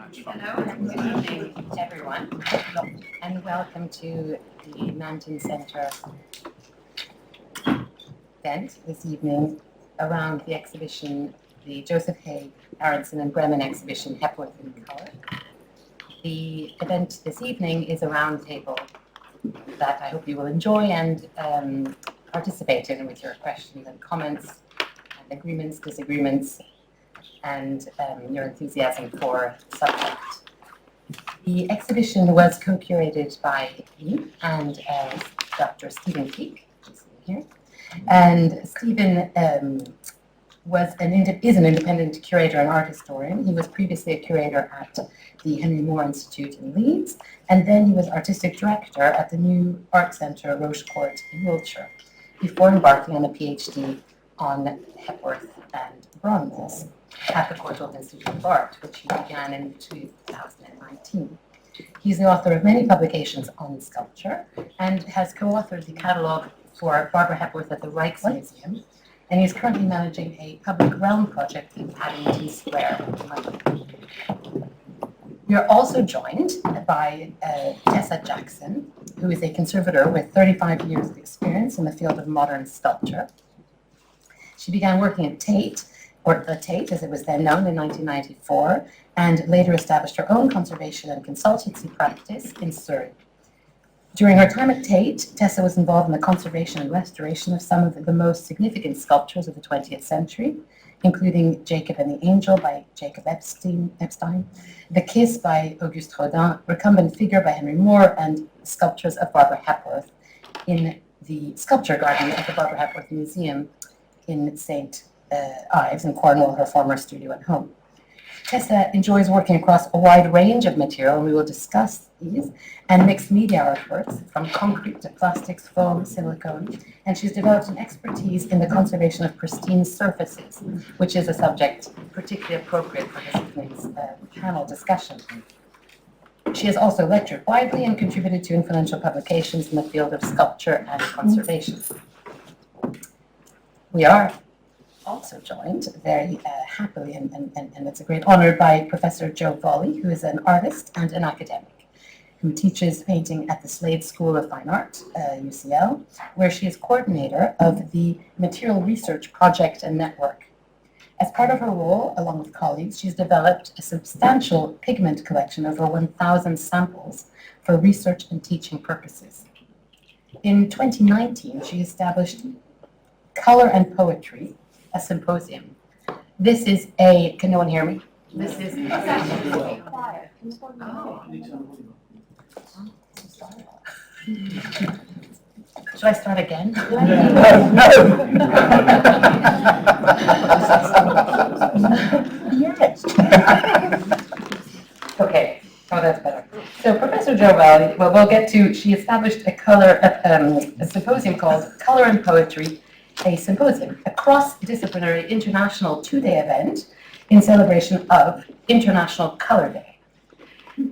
much. Hello and good evening, everyone, and welcome to the Mountain Centre event this evening around the exhibition, the Joseph Hage, Aaronson and Bremen exhibition, Hepworth in Colour. The event this evening is a roundtable that I hope you will enjoy and participate in with your questions and comments, and agreements, disagreements, and your enthusiasm for the subject. The exhibition was co-curated by me and Dr. Stephen Feeke, who's here. And Stephen is an independent curator and art historian. He was previously a curator at the Henry Moore Institute in Leeds, and then he was artistic director at the new art centre Roche Court in Wiltshire, before embarking on a PhD on Hepworth and bronze at the Courtauld Institute of Art, which he began in 2019. He's the author of many publications on sculpture and has co-authored the catalogue for Barbara Hepworth at the Rijksmuseum, and he's currently managing a public realm project in Paddington Square in London. We are also joined by Tessa Jackson, who is a conservator with 35 years of experience in the field of modern sculpture. She began working at Tate, or the Tate as it was then known, in 1994, and later established her own conservation and consultancy practice in Surrey. During her time at Tate, Tessa was involved in the conservation and restoration of some of the most significant sculptures of the 20th century, including Jacob and the Angel by Jacob Epstein, The Kiss by Auguste Rodin, Recumbent Figure by Henry Moore, and sculptures of Barbara Hepworth in the sculpture garden of the Barbara Hepworth Museum in St. Ives in Cornwall, her former studio and home. Tessa enjoys working across a wide range of material, and we will discuss these, and mixed media artworks from concrete to plastics, foam, silicone, and she's developed an expertise in the conservation of pristine surfaces, which is a subject particularly appropriate for this evening's panel discussion. She has also lectured widely and contributed to influential publications in the field of sculpture and conservation. We are also joined very happily, and it's a great honor, by Professor Jo Volley, who is an artist and an academic, who teaches painting at the Slade School of Fine Art, UCL, where she is coordinator of the Material Research Project and Network. As part of her role, along with colleagues, she's developed a substantial pigment collection of over 1,000 samples for research and teaching purposes. In 2019, she established Color and Poetry, a symposium. This is a, can no one hear me? This is Should I start again? No. Yes. Okay. Oh, that's better. So Professor Jo Volley, well, we'll get to, she established a symposium called Color and Poetry, a symposium, a cross-disciplinary international two-day event in celebration of International Colour Day,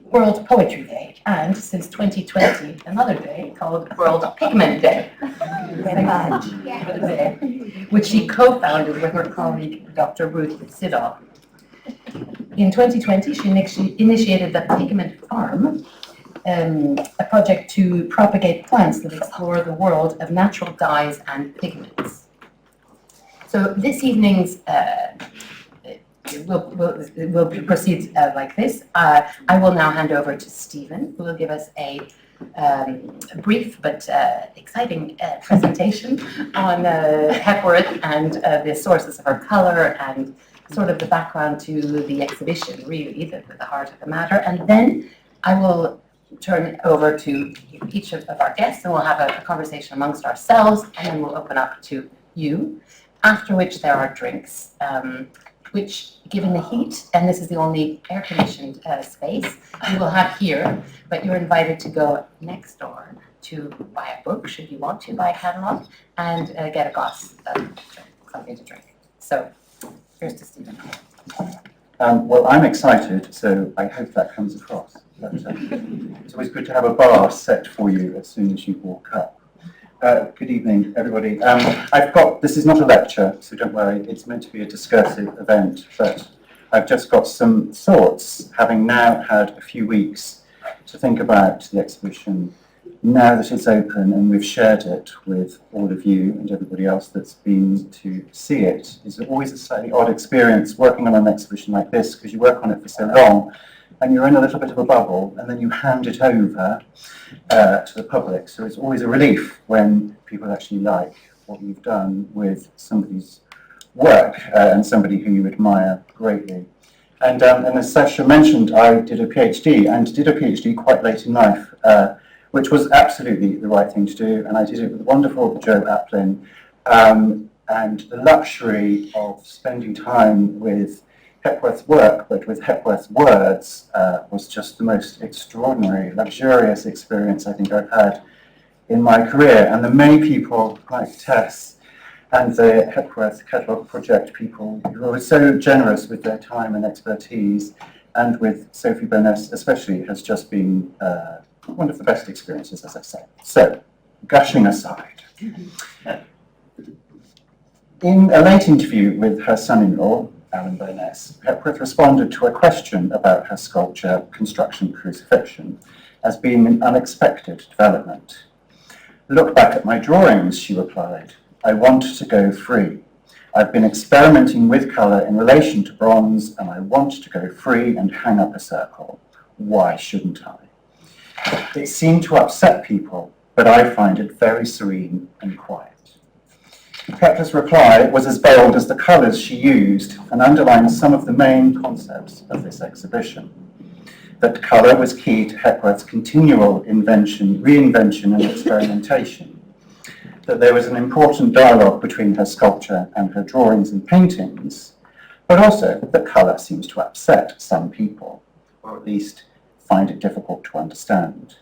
World Poetry Day, and since 2020, another day called World Pigment Day, which she co-founded with her colleague, Dr. Ruth Siddall. In 2020, she initiated the Pigment Farm, a project to propagate plants that explore the world of natural dyes and pigments. So this evening's will proceed like this. I will now hand over to Stephen, who will give us a brief but exciting presentation on Hepworth and the sources of her color and sort of the background to the exhibition, really, the heart of the matter. And then I will turn it over to each of our guests, and we'll have a conversation amongst ourselves, and then we'll open up to you, after which there are drinks, which, given the heat, and this is the only air-conditioned space you will have here, but you're invited to go next door to buy a book, should you want to buy a catalogue, and get a glass of something to drink. So, here's to Stephen. Well, I'm excited, so I hope that comes across. But, it's always good to have a bar set for you as soon as you walk up. Good evening, everybody. This is not a lecture, so don't worry, it's meant to be a discursive event, but I've just got some thoughts, having now had a few weeks to think about the exhibition, now that it's open and we've shared it with all of you and everybody else that's been to see it. It's always a slightly odd experience working on an exhibition like this, because you work on it for so long and you're in a little bit of a bubble, and then you hand it over to the public. So it's always a relief when people actually like what you've done with somebody's work and somebody who you admire greatly. And as Sasha mentioned, I did a PhD, and did a PhD quite late in life, which was absolutely the right thing to do. And I did it with the wonderful Joe Applin, and the luxury of spending time with Hepworth's work, but with Hepworth's words, was just the most extraordinary, luxurious experience I think I've had in my career. And the many people like Tess and the Hepworth Catalogue Project people who were so generous with their time and expertise, and with Sophie Burness especially, has just been one of the best experiences, as I say. So, gushing aside. In a late interview with her son-in-law, Alan Burness, Hepworth responded to a question about her sculpture, Construction Crucifixion, as being an unexpected development. "Look back at my drawings," she replied. "I want to go free. I've been experimenting with colour in relation to bronze, and I want to go free and hang up a circle. Why shouldn't I?" It seemed to upset people, but I find it very serene and quiet. Hepworth's reply was as bold as the colours she used, and underlined some of the main concepts of this exhibition. That colour was key to Hepworth's continual invention, reinvention and experimentation. That there was an important dialogue between her sculpture and her drawings and paintings, but also that colour seems to upset some people, or at least find it difficult to understand.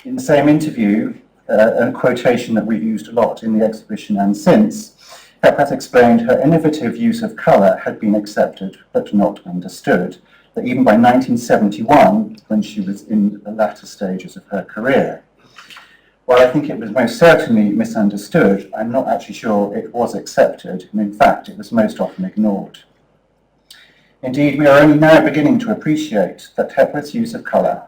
In the same interview, a quotation that we've used a lot in the exhibition and since, Hepworth explained her innovative use of colour had been accepted but not understood, that even by 1971, when she was in the latter stages of her career. While I think it was most certainly misunderstood, I'm not actually sure it was accepted, and in fact it was most often ignored. Indeed, we are only now beginning to appreciate that Hepworth's use of colour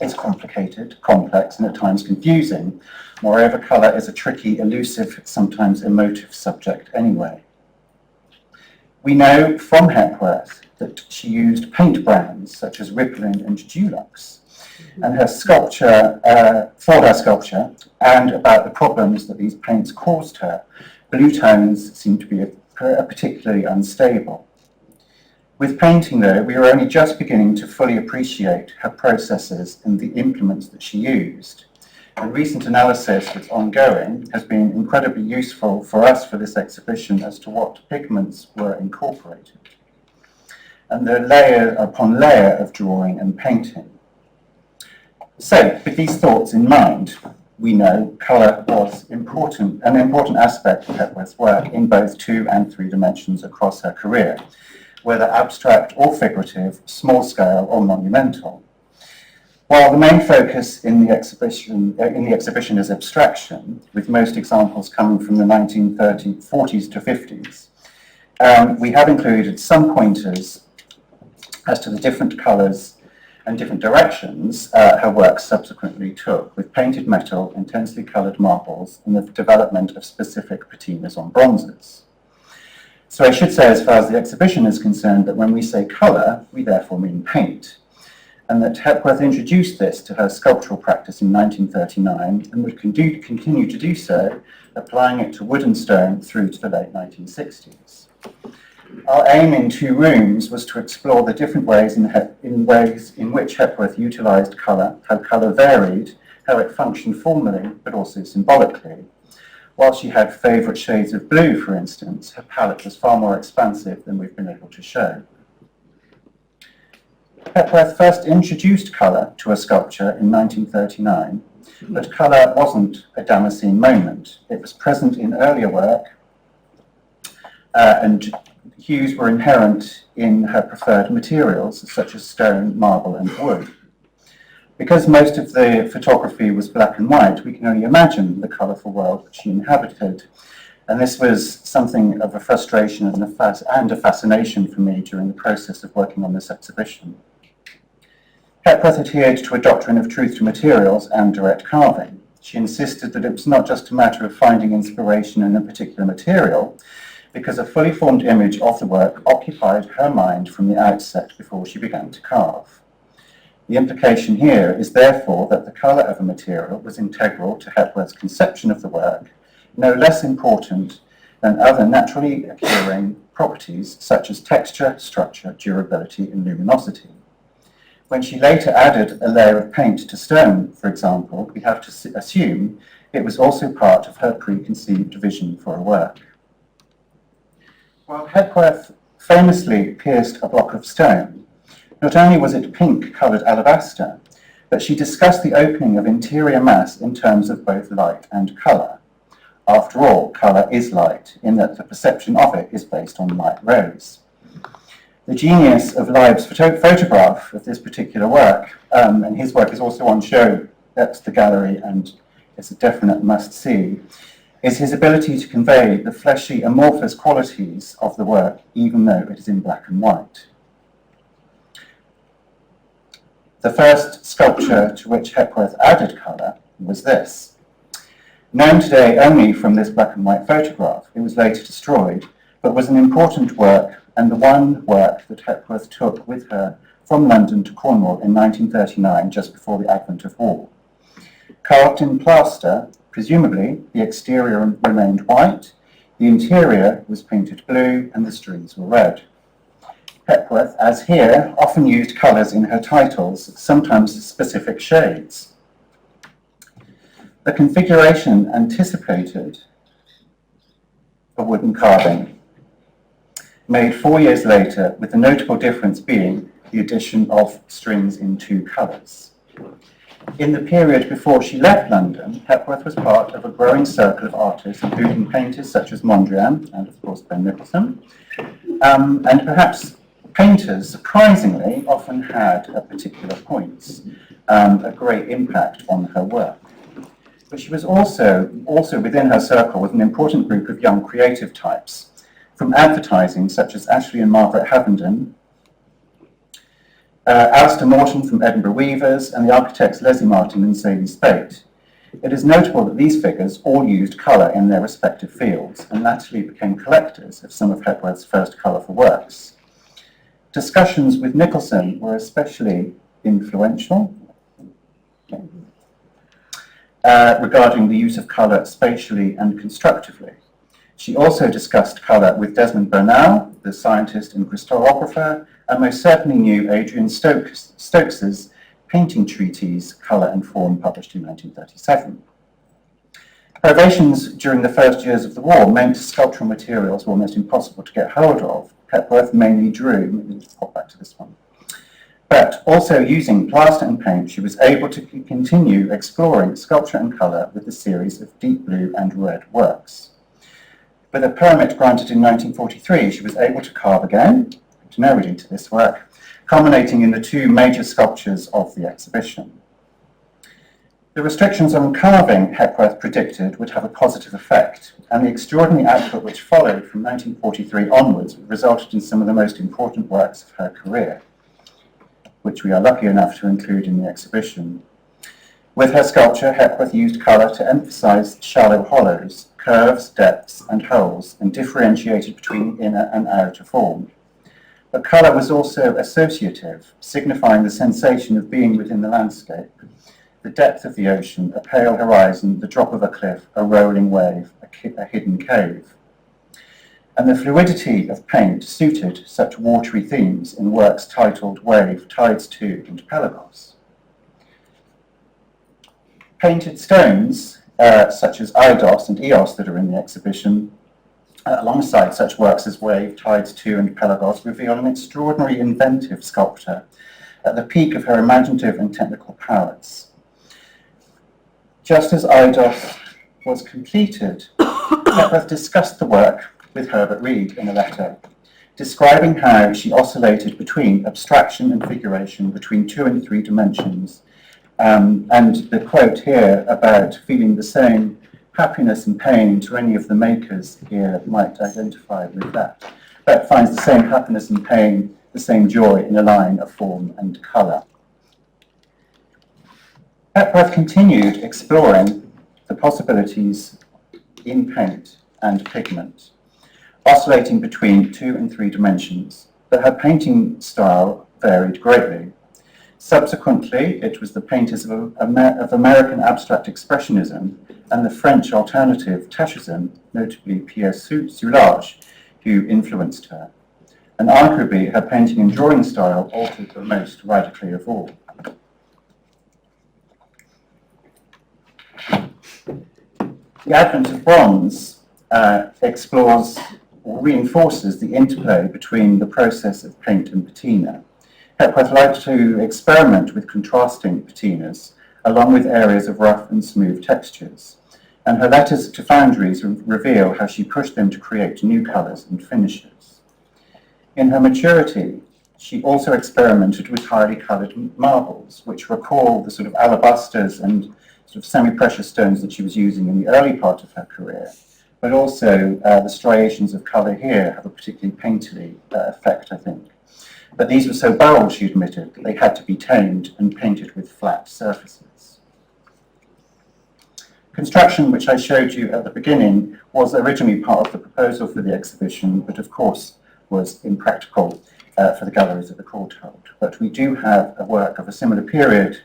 is complicated, complex, and at times confusing. Moreover, colour is a tricky, elusive, sometimes emotive subject anyway. We know from Hepworth that she used paint brands such as Rippling and Dulux, and her sculpture, for her sculpture, and about the problems that these paints caused her, blue tones seem to be particularly unstable. With painting, though, we are only just beginning to fully appreciate her processes and the implements that she used. And recent analysis that's ongoing has been incredibly useful for us for this exhibition as to what pigments were incorporated, and the layer upon layer of drawing and painting. So, with these thoughts in mind, we know colour was an important aspect of Hepworth's work in both 2 and 3 dimensions across her career, whether abstract or figurative, small scale or monumental. While the main focus in the exhibition is abstraction, with most examples coming from the 1940s to 50s, we have included some pointers as to the different colours and different directions her work subsequently took, with painted metal, intensely coloured marbles, and the development of specific patinas on bronzes. So I should say, as far as the exhibition is concerned, that when we say colour, we therefore mean paint, and that Hepworth introduced this to her sculptural practice in 1939 and would continue to do so, applying it to wood and stone through to the late 1960s. Our aim in 2 rooms was to explore the different ways in which Hepworth utilised colour, how colour varied, how it functioned formally but also symbolically. While she had favourite shades of blue, for instance, her palette was far more expansive than we've been able to show. Hepworth first introduced colour to a sculpture in 1939, but colour wasn't a Damascene moment. It was present in earlier work, and hues were inherent in her preferred materials, such as stone, marble, and wood. Because most of the photography was black and white, we can only imagine the colourful world that she inhabited. And this was something of a frustration and a fascination for me during the process of working on this exhibition. Hepworth adhered to a doctrine of truth to materials and direct carving. She insisted that it was not just a matter of finding inspiration in a particular material, because a fully formed image of the work occupied her mind from the outset before she began to carve. The implication here is therefore that the colour of a material was integral to Hepworth's conception of the work, no less important than other naturally occurring properties such as texture, structure, durability, and luminosity. When she later added a layer of paint to stone, for example, we have to assume it was also part of her preconceived vision for a work. While Hepworth famously pierced a block of stone, not only was it pink-coloured alabaster, but she discussed the opening of interior mass in terms of both light and colour. After all, colour is light, in that the perception of it is based on light rays. The genius of Leib's photograph of this particular work, and his work is also on show at the gallery and it's a definite must-see, is his ability to convey the fleshy, amorphous qualities of the work, even though it is in black and white. The first sculpture to which Hepworth added colour was this. Known today only from this black and white photograph, it was later destroyed, but was an important work and the one work that Hepworth took with her from London to Cornwall in 1939, just before the advent of war. Carved in plaster, presumably the exterior remained white, the interior was painted blue, and the strings were red. Hepworth, as here, often used colours in her titles, sometimes specific shades. The configuration anticipated a wooden carving, made 4 years later, with the notable difference being the addition of strings in two colours. In the period before she left London, Hepworth was part of a growing circle of artists, including painters such as Mondrian and, of course, Ben Nicholson, and perhaps painters, surprisingly, often had, at particular points, a great impact on her work. But she was also within her circle with an important group of young creative types, from advertising such as Ashley and Margaret Havenden, Alistair Morton from Edinburgh Weavers, and the architects Leslie Martin and Sadie Spate. It is notable that these figures all used colour in their respective fields and latterly became collectors of some of Hepworth's first colourful works. Discussions with Nicholson were especially influential regarding the use of colour spatially and constructively. She also discussed colour with Desmond Bernal, the scientist and crystallographer, and most certainly knew Adrian Stokes's painting treatise, Colour and Form, published in 1937. Privations during the first years of the war meant sculptural materials were almost impossible to get hold of. Hepworth mainly drew, maybe let's pop back to this one. But also using plaster and paint, she was able to continue exploring sculpture and colour with a series of deep blue and red works. With a permit granted in 1943, she was able to carve again, to now reading to this work, culminating in the two major sculptures of the exhibition. The restrictions on carving, Hepworth predicted, would have a positive effect, and the extraordinary output which followed from 1943 onwards resulted in some of the most important works of her career, which we are lucky enough to include in the exhibition. With her sculpture, Hepworth used colour to emphasise shallow hollows, curves, depths, and holes, and differentiated between inner and outer form. But colour was also associative, signifying the sensation of being within the landscape, the depth of the ocean, a pale horizon, the drop of a cliff, a rolling wave, a hidden cave. And the fluidity of paint suited such watery themes in works titled Wave, Tides To, and Pelagos. Painted stones, such as Eidos and Eos that are in the exhibition, alongside such works as Wave, Tides To, and Pelagos, reveal an extraordinary inventive sculptor at the peak of her imaginative and technical powers. Just as Eidos was completed, Hepworth discussed the work with Herbert Reed in a letter, describing how she oscillated between abstraction and figuration, between 2 and 3 dimensions, and the quote here about feeling the same happiness and pain to any of the makers here might identify with that. That finds the same happiness and pain, the same joy in a line of form and colour. Hepworth continued exploring the possibilities in paint and pigment, oscillating between 2 and 3 dimensions, but her painting style varied greatly. Subsequently, it was the painters of American abstract expressionism and the French alternative Tachism, notably Pierre Soulages, who influenced her. And arguably, her painting and drawing style altered the most radically of all. The advent of bronze explores or reinforces the interplay between the process of paint and patina. Hepworth liked to experiment with contrasting patinas, along with areas of rough and smooth textures, and her letters to foundries reveal how she pushed them to create new colours and finishes. In her maturity, she also experimented with highly coloured marbles, which recall the sort of alabasters and sort of semi-precious stones that she was using in the early part of her career, but also the striations of colour here have a particularly painterly effect, I think. But these were so bold, she admitted, that they had to be tamed and painted with flat surfaces. Construction, which I showed you at the beginning, was originally part of the proposal for the exhibition, but of course was impractical for the galleries of the Courtauld. But we do have a work of a similar period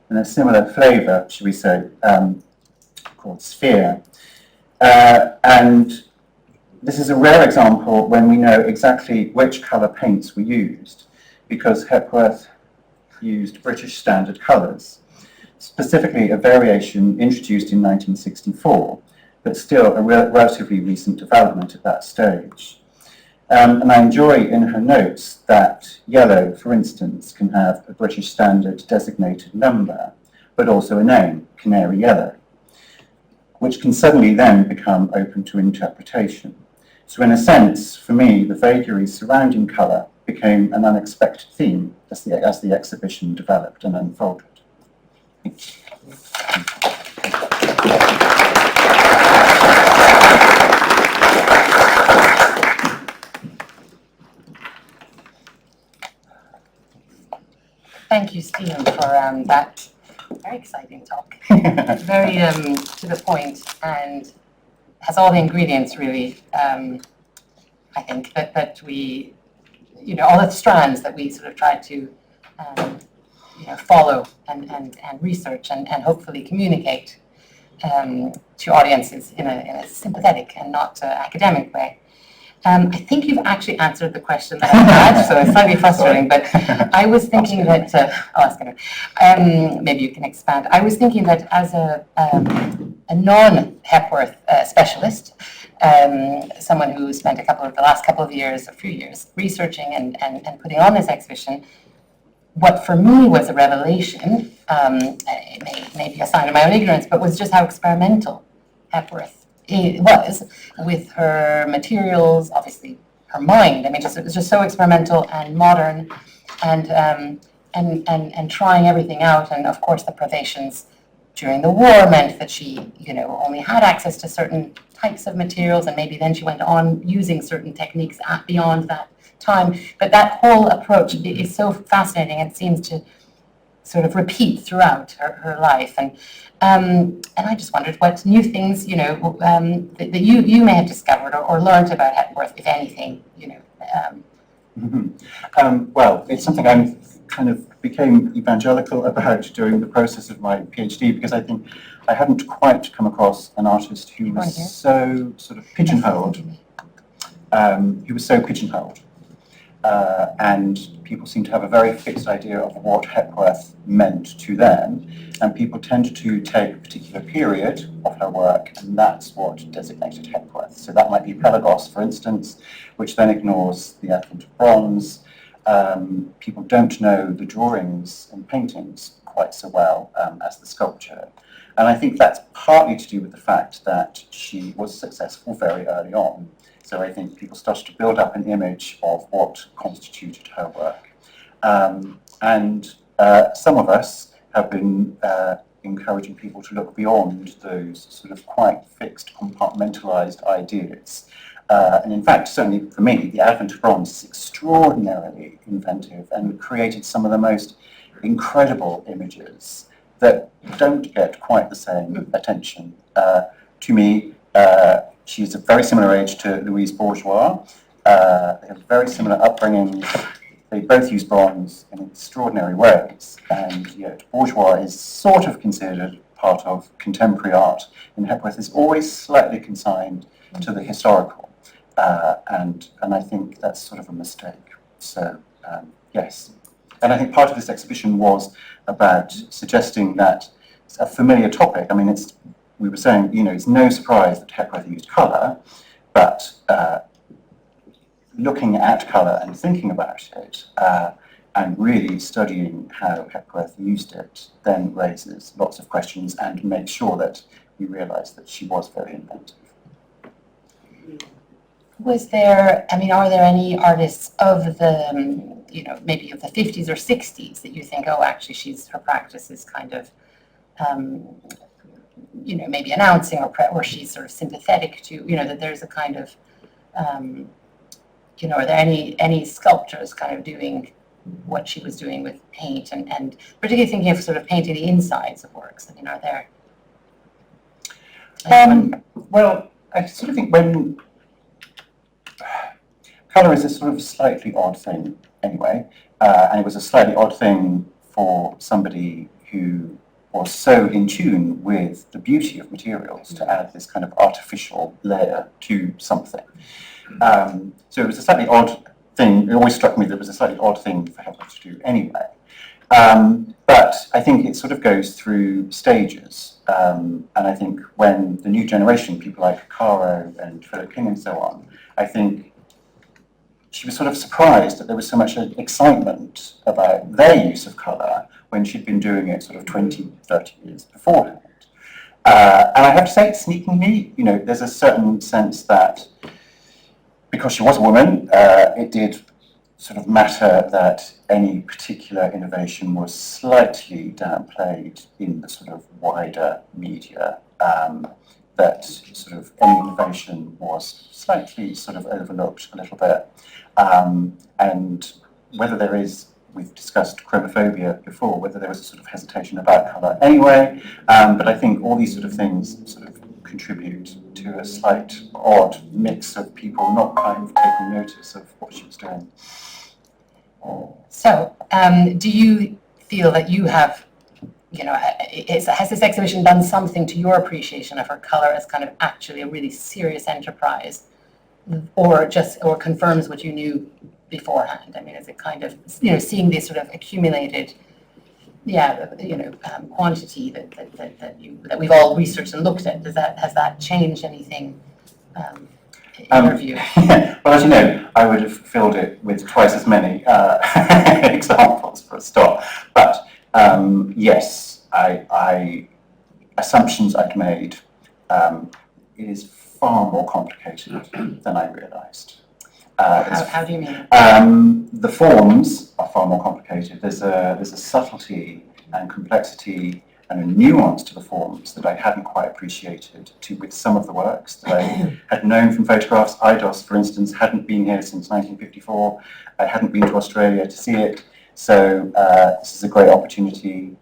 and a similar flavour, shall we say, called Sphere. And this is a rare example when we know exactly which colour paints were used, because Hepworth used British standard colours, specifically a variation introduced in 1964, but still a relatively recent development at that stage. And I enjoy in her notes that yellow, for instance, can have a British standard designated number, but also a name, canary yellow, which can suddenly then become open to interpretation. So in a sense, for me, the vagaries surrounding colour became an unexpected theme as the exhibition developed and unfolded. Thank you, Stephen, for that very exciting talk. Very to the point and has all the ingredients, really, I think, that we, all the strands that we sort of try to, follow and research and hopefully communicate to audiences in a sympathetic and not academic way. I think you've actually answered the question that I had, so it's slightly frustrating, but I was thinking that, maybe you can expand. I was thinking that as a non-Hepworth specialist, someone who spent the last few years, researching and putting on this exhibition, what for me was a revelation, it may be a sign of my own ignorance, but was just how experimental Hepworth it was with her materials, obviously her mind. I mean, it was just so experimental and modern, and trying everything out. And of course, the privations during the war meant that she, only had access to certain types of materials, and maybe then she went on using certain techniques beyond that time. But that whole approach is so fascinating and seems to sort of repeat throughout her life. And I just wondered what new things, that you may have discovered or learned about Hepworth, if anything, Well, it's something I kind of became evangelical about during the process of my PhD, because I think I hadn't quite come across an artist who was so sort of pigeonholed, and people seem to have a very fixed idea of what Hepworth meant to them, and people tend to take a particular period of her work, and that's what designated Hepworth. So that might be Pelagos, for instance, which then ignores the advent of bronze. People don't know the drawings and paintings quite so well as the sculpture. And I think that's partly to do with the fact that she was successful very early on. So I think people started to build up an image of what constituted her work. And some of us have been encouraging people to look beyond those sort of quite fixed, compartmentalised ideas. And in fact, certainly for me, the advent of bronze is extraordinarily inventive and created some of the most incredible images that don't get quite the same attention. To me, she's a very similar age to Louise Bourgeois. They have very similar upbringing. They both use bronze in extraordinary ways, and yet Bourgeois is sort of considered part of contemporary art, and Hepworth is always slightly consigned to the historical, and I think that's sort of a mistake. So yes, and I think part of this exhibition was about suggesting that it's a familiar topic. I mean, we were saying, it's no surprise that Hepworth used colour, but looking at colour and thinking about it and really studying how Hepworth used it then raises lots of questions and makes sure that we realise that she was very inventive. Was there, are there any artists of the, maybe of the 50s or 60s that you think, oh, actually her practice is kind of, maybe announcing or she's sort of sympathetic to, that there's a kind of, are there any sculptors kind of doing what she was doing with paint and particularly thinking of sort of painting the insides of works? Are there? Well, I sort of think when colour is a sort of slightly odd thing anyway, and it was a slightly odd thing for somebody who was so in tune with the beauty of materials to add this kind of artificial layer to something. So it was a slightly odd thing. It always struck me that it was a slightly odd thing for Hepworth to do anyway. But I think it sort of goes through stages. And I think when the new generation, people like Caro and Philip King and so on, I think she was sort of surprised that there was so much excitement about their use of colour when she'd been doing it sort of 20, 30 years beforehand. And I have to say, sneakingly, there's a certain sense that because she was a woman, it did sort of matter that any particular innovation was slightly downplayed in the sort of wider media, that sort of any innovation was slightly sort of overlooked a little bit. And whether there is, we've discussed chromophobia before, whether there was a sort of hesitation about colour anyway, but I think all these sort of things sort of contribute to a slight odd mix of people not kind of taking notice of what she was doing. So, do you feel that you have, has this exhibition done something to your appreciation of her colour as kind of actually a really serious enterprise, or confirms what you knew beforehand? Is it kind of, seeing this sort of accumulated, quantity that we've all researched and looked at, has that changed anything in your view? Well, as you know, I would have filled it with twice as many examples for a start. But yes, I assumptions I'd made, it is far more complicated than I realised. How do you mean? The forms are far more complicated. There's a subtlety and complexity and a nuance to the forms that I hadn't quite appreciated with some of the works that I had known from photographs. Eidos, for instance, hadn't been here since 1954. I hadn't been to Australia to see it. So this is a great opportunity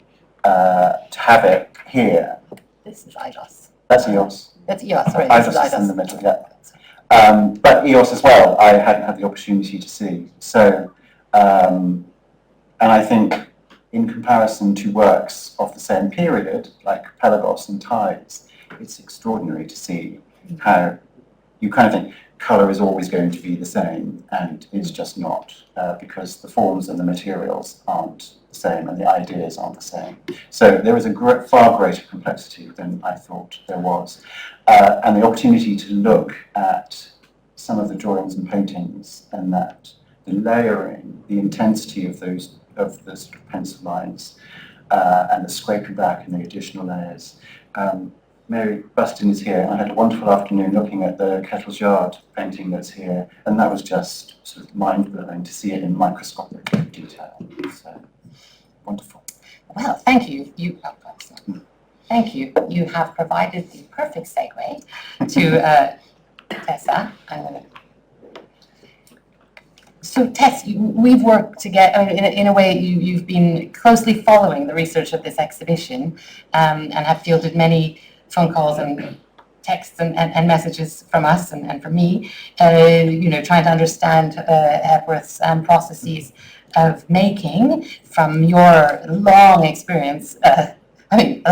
to have it here. This is Eidos. That's EOS. That's EOS, sorry. Eidos is in the middle, yeah. But EOS as well, I hadn't had the opportunity to see. So, and I think in comparison to works of the same period, like Pelagos and Tides, it's extraordinary to see how you kind of think colour is always going to be the same, and it's just not, because the forms and the materials aren't the same and the ideas aren't the same. So there is a far greater complexity than I thought there was. And the opportunity to look at some of the drawings and paintings, and that the layering, the intensity of the sort of pencil lines, and the scraping back and the additional layers. Mary Buston is here, and I had a wonderful afternoon looking at the Kettle's Yard painting that's here, and that was just sort of mind-blowing to see it in microscopic detail. So, wonderful. Well, thank you. Thank you. You have provided the perfect segue to Tessa. So Tess, we've worked together, in a way you've been closely following the research of this exhibition and have fielded many phone calls and texts and messages from us and from me, trying to understand Hepworth's processes of making from your long experience, in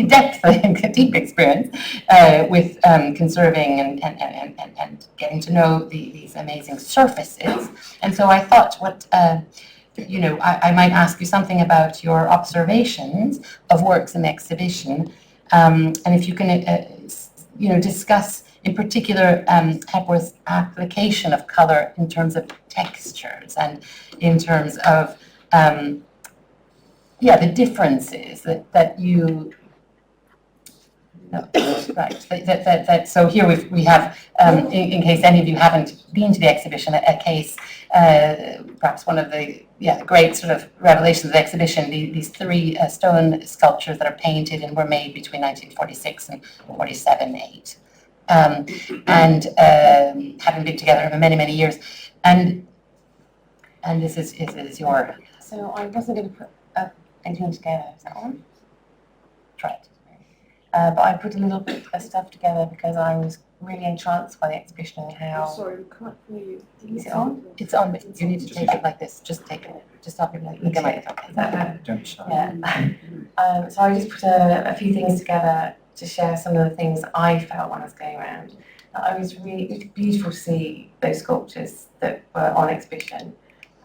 depth and deep experience with conserving and getting to know these amazing surfaces. And so I thought I might ask you something about your observations of works in the exhibition, and if you can, discuss in particular Hepworth's application of colour in terms of textures and in terms of the differences that you. No, right. So here we have, in case any of you haven't been to the exhibition, a case, perhaps one of the great sort of revelations of the exhibition. These three stone sculptures that are painted and were made between 1946 and 47-8, and having been together for many years, and this is your. So I wasn't going to put anything together. Is that on? Try it. But I put a little bit of stuff together because I was really entranced by the exhibition and how. Sorry, we can't hear you. Is it on? It's on, but you need to take it like this. Just take it. Just stop it like this. Is that better? Don't shout. Yeah. So I just put a few things together to share some of the things I felt when I was going around. It was beautiful to see those sculptures that were on exhibition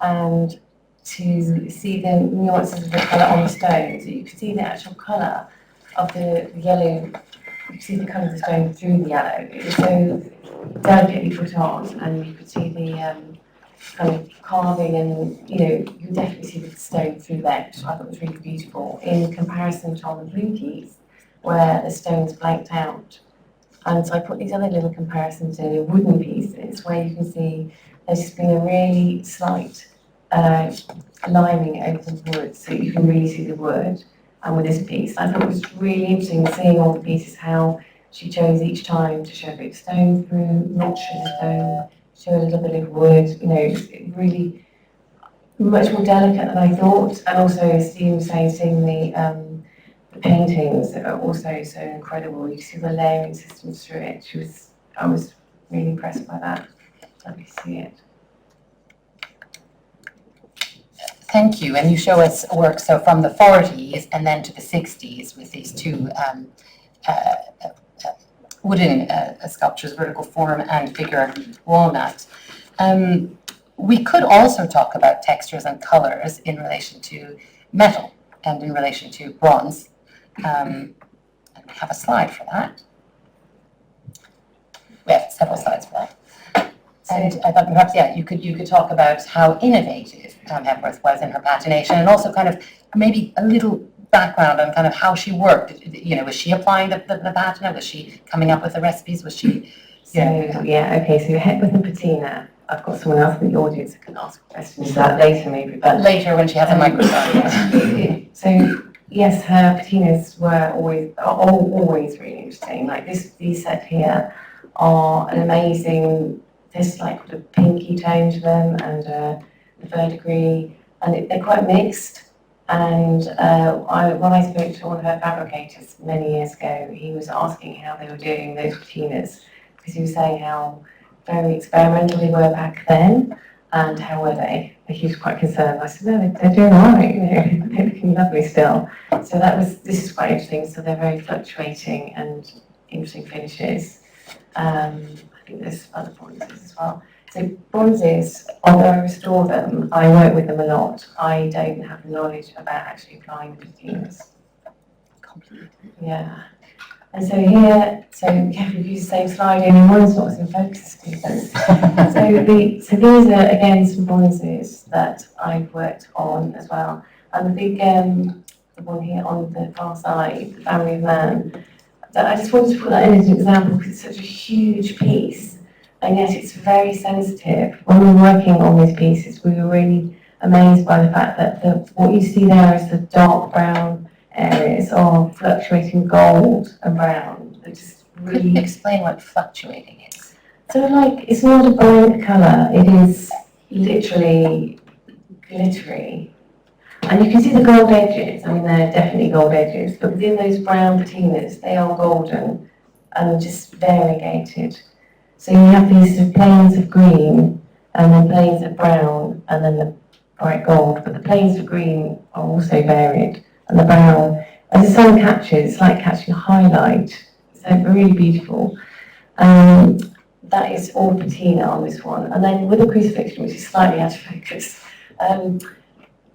and to see the nuances of the colour on the stones. You could see the actual colour of the yellow. You could see the colour of the stone through the yellow. It was so delicately put on, and you could see the kind of carving, and you could definitely see the stone through there, which I thought was really beautiful in comparison to on the blue piece, where the stone's blanked out. And so I put these other little comparisons in the wooden pieces, where you can see there's just been a really slight liming over the wood, so you can really see the wood. And with this piece, I thought it was really interesting seeing all the pieces, how she chose each time to show a bit of stone through, not show the stone, show a little bit of wood, really much more delicate than I thought. And also, as Stephen was saying, seeing the paintings that are also so incredible. You see the layering systems through it. I was really impressed by that. Let me see it. Thank you. And you show us work so from the 40s and then to the 60s with these two wooden sculptures, vertical form and figure walnut. We could also talk about textures and colors in relation to metal and in relation to bronze. And we have a slide for that. We have several slides for that. And I thought perhaps, you could talk about how innovative Hepworth was in her patination, and also kind of maybe a little background on kind of how she worked. Was she applying the patina? Was she coming up with the recipes? Was she? So Hepworth and patina. I've got someone else in the audience who can ask questions to that later, maybe. But later when she has a microphone. So yes, her patinas are always really interesting. Like these set here are an amazing. There's like a pinky tone to them and a verdigris, and they're quite mixed. And when I spoke to one of her fabricators many years ago, he was asking how they were doing those patinas, because he was saying how very experimental they were back then, and how were they? And he was quite concerned. I said, no, they're doing all right, they're looking lovely still. So this is quite interesting. So they're very fluctuating and interesting finishes. I think there's other bronzes as well. So bronzes, although I restore them, I work with them a lot. I don't have the knowledge about actually applying the patinas. Completely. Yeah. And so here, you have to use the same slide, only one's not in focus. So these are again some bronzes that I've worked on as well. And the big, the one here on the far side, the Family of Man. I just wanted to put that in as an example because it's such a huge piece, and yet it's very sensitive. When we were working on these pieces, we were really amazed by the fact that what you see there is the dark brown areas are fluctuating gold and brown. They're just Could you really... explain what fluctuating is? So like, it's not a blank colour, it is literally glittery. And you can see the gold edges, I mean they're definitely gold edges, but within those brown patinas, they are golden and just variegated. So you have these sort of planes of green, and then planes of brown, and then the bright gold, but the planes of green are also varied, and the brown, as the sun catches, it's like catching a highlight, so really beautiful. That is all patina on this one, and then with the crucifixion, which is slightly out of focus,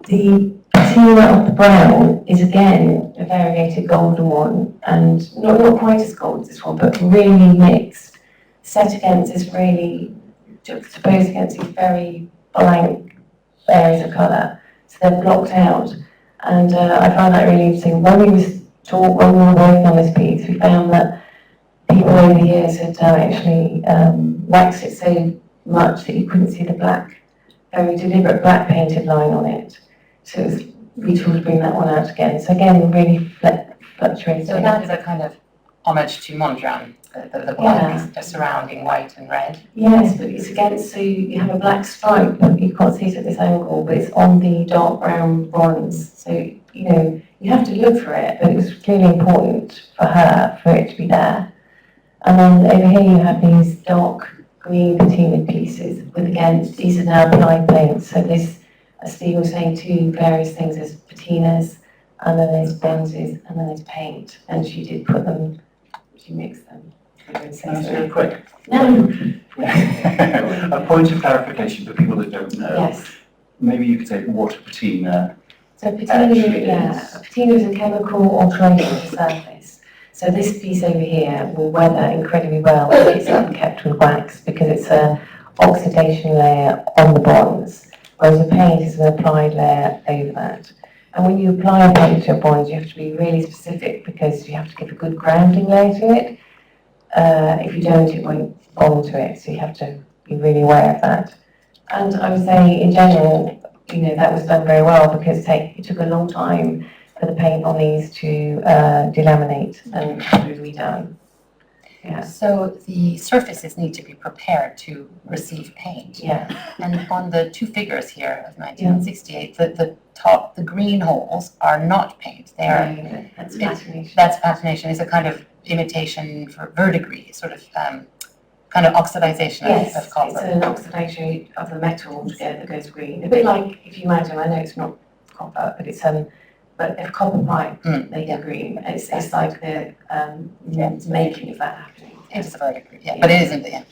the patina of the brown is again a variegated golden one, and not quite as gold as this one, but really mixed, set against this really, juxtaposed against these very blank areas of colour. So they're blocked out, and I find that really interesting. When we were working on this piece, we found that people over the years had actually waxed it so much that you couldn't see the black, very deliberate black painted line on it. So it was beautiful to bring that one out again. So again, really fluctuating. So that is a kind of homage to Mondrian, the black, the surrounding white and red. Yes, but it's against, so you have a black stripe, you can't see it at this angle, but it's on the dark brown bronze. So, you know, you have to look for it, but it was really important for her, for it to be there. And then over here you have these dark green patina pieces with, again, these are now applied paints. So there's, as Steve was saying, two various things. There's patinas, and then there's bronzes, and then there's paint. And she did put them, she mixed them. Very quick. No. A point of clarification for people that don't know. Yes. Maybe you could say what a patina. So patina, a patina is a chemical alteration of the surface. So this piece over here will weather incredibly well if it's unkept with wax, because it's an oxidation layer on the bronze, whereas a paint is an applied layer over that. And when you apply a paint to a bronze, you have to be really specific, because you have to give a good grounding layer to it. If you don't, it won't bond to it, so you have to be really aware of that. And I would say, in general, you know, that was done very well, because it took a long time for the paint on these to delaminate and be redone. Yeah. So the surfaces need to be prepared to receive paint. Yeah. And on the two figures here of 1968, the top, the green holes are not paint. They are. That's fascination. That's fascination. It's a kind of imitation for verdigris, sort of kind of oxidization of copper. It's an oxidation of the metal that goes green. A bit like, if you imagine, I know it's not copper, but it's but if copper pipe, they go green. It's like the making of that happening. It's a verdigris, yeah, but it isn't. Yeah.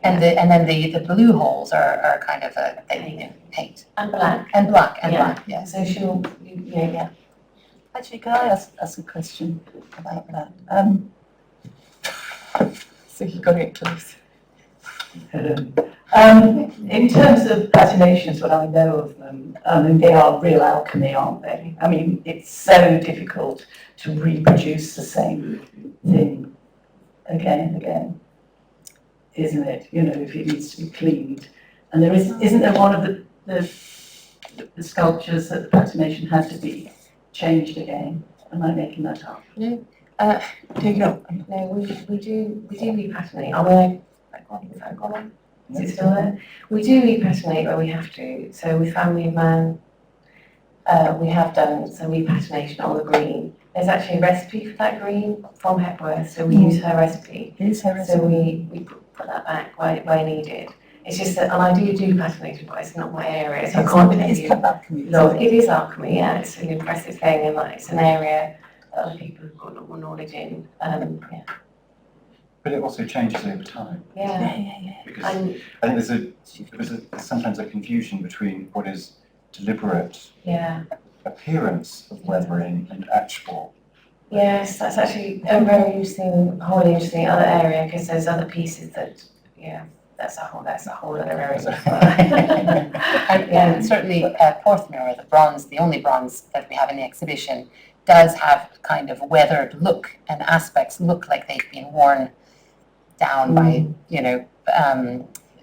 And then the blue holes are kind of a paint. And black. And black, yeah. So she'll, yeah. Actually, can I ask a question about that? So you've got it close. In terms of patinations, what I know of them, I mean, they are real alchemy, aren't they? I mean, it's so difficult to reproduce the same thing again and again, isn't it? You know, if it needs to be cleaned. And isn't there one of the sculptures that the patination had to be changed again? Am I making that up? No. Take it up. No, we do repatinate. I mean, is that gone on? Is it still there? We do repatinate where we have to. So with Family of Man, we have done some repatination on the green. There's actually a recipe for that green from Hepworth, so we use her recipe. So we put that back where needed. It's just that, and I do patination, but it's not my area, so I can't tell you. It is alchemy, yeah. It's an impressive thing, and it's an area that other people have got a lot more knowledge in. Yeah. But it also changes over time. Yeah. Because I think there's sometimes a confusion between what is deliberate appearance of weathering and actual. Yes, that's actually a very wholly interesting other area, because there's other pieces that, that's a whole other area. And certainly Porthmere, the only bronze that we have in the exhibition, does have kind of weathered look, and aspects look like they've been worn down by,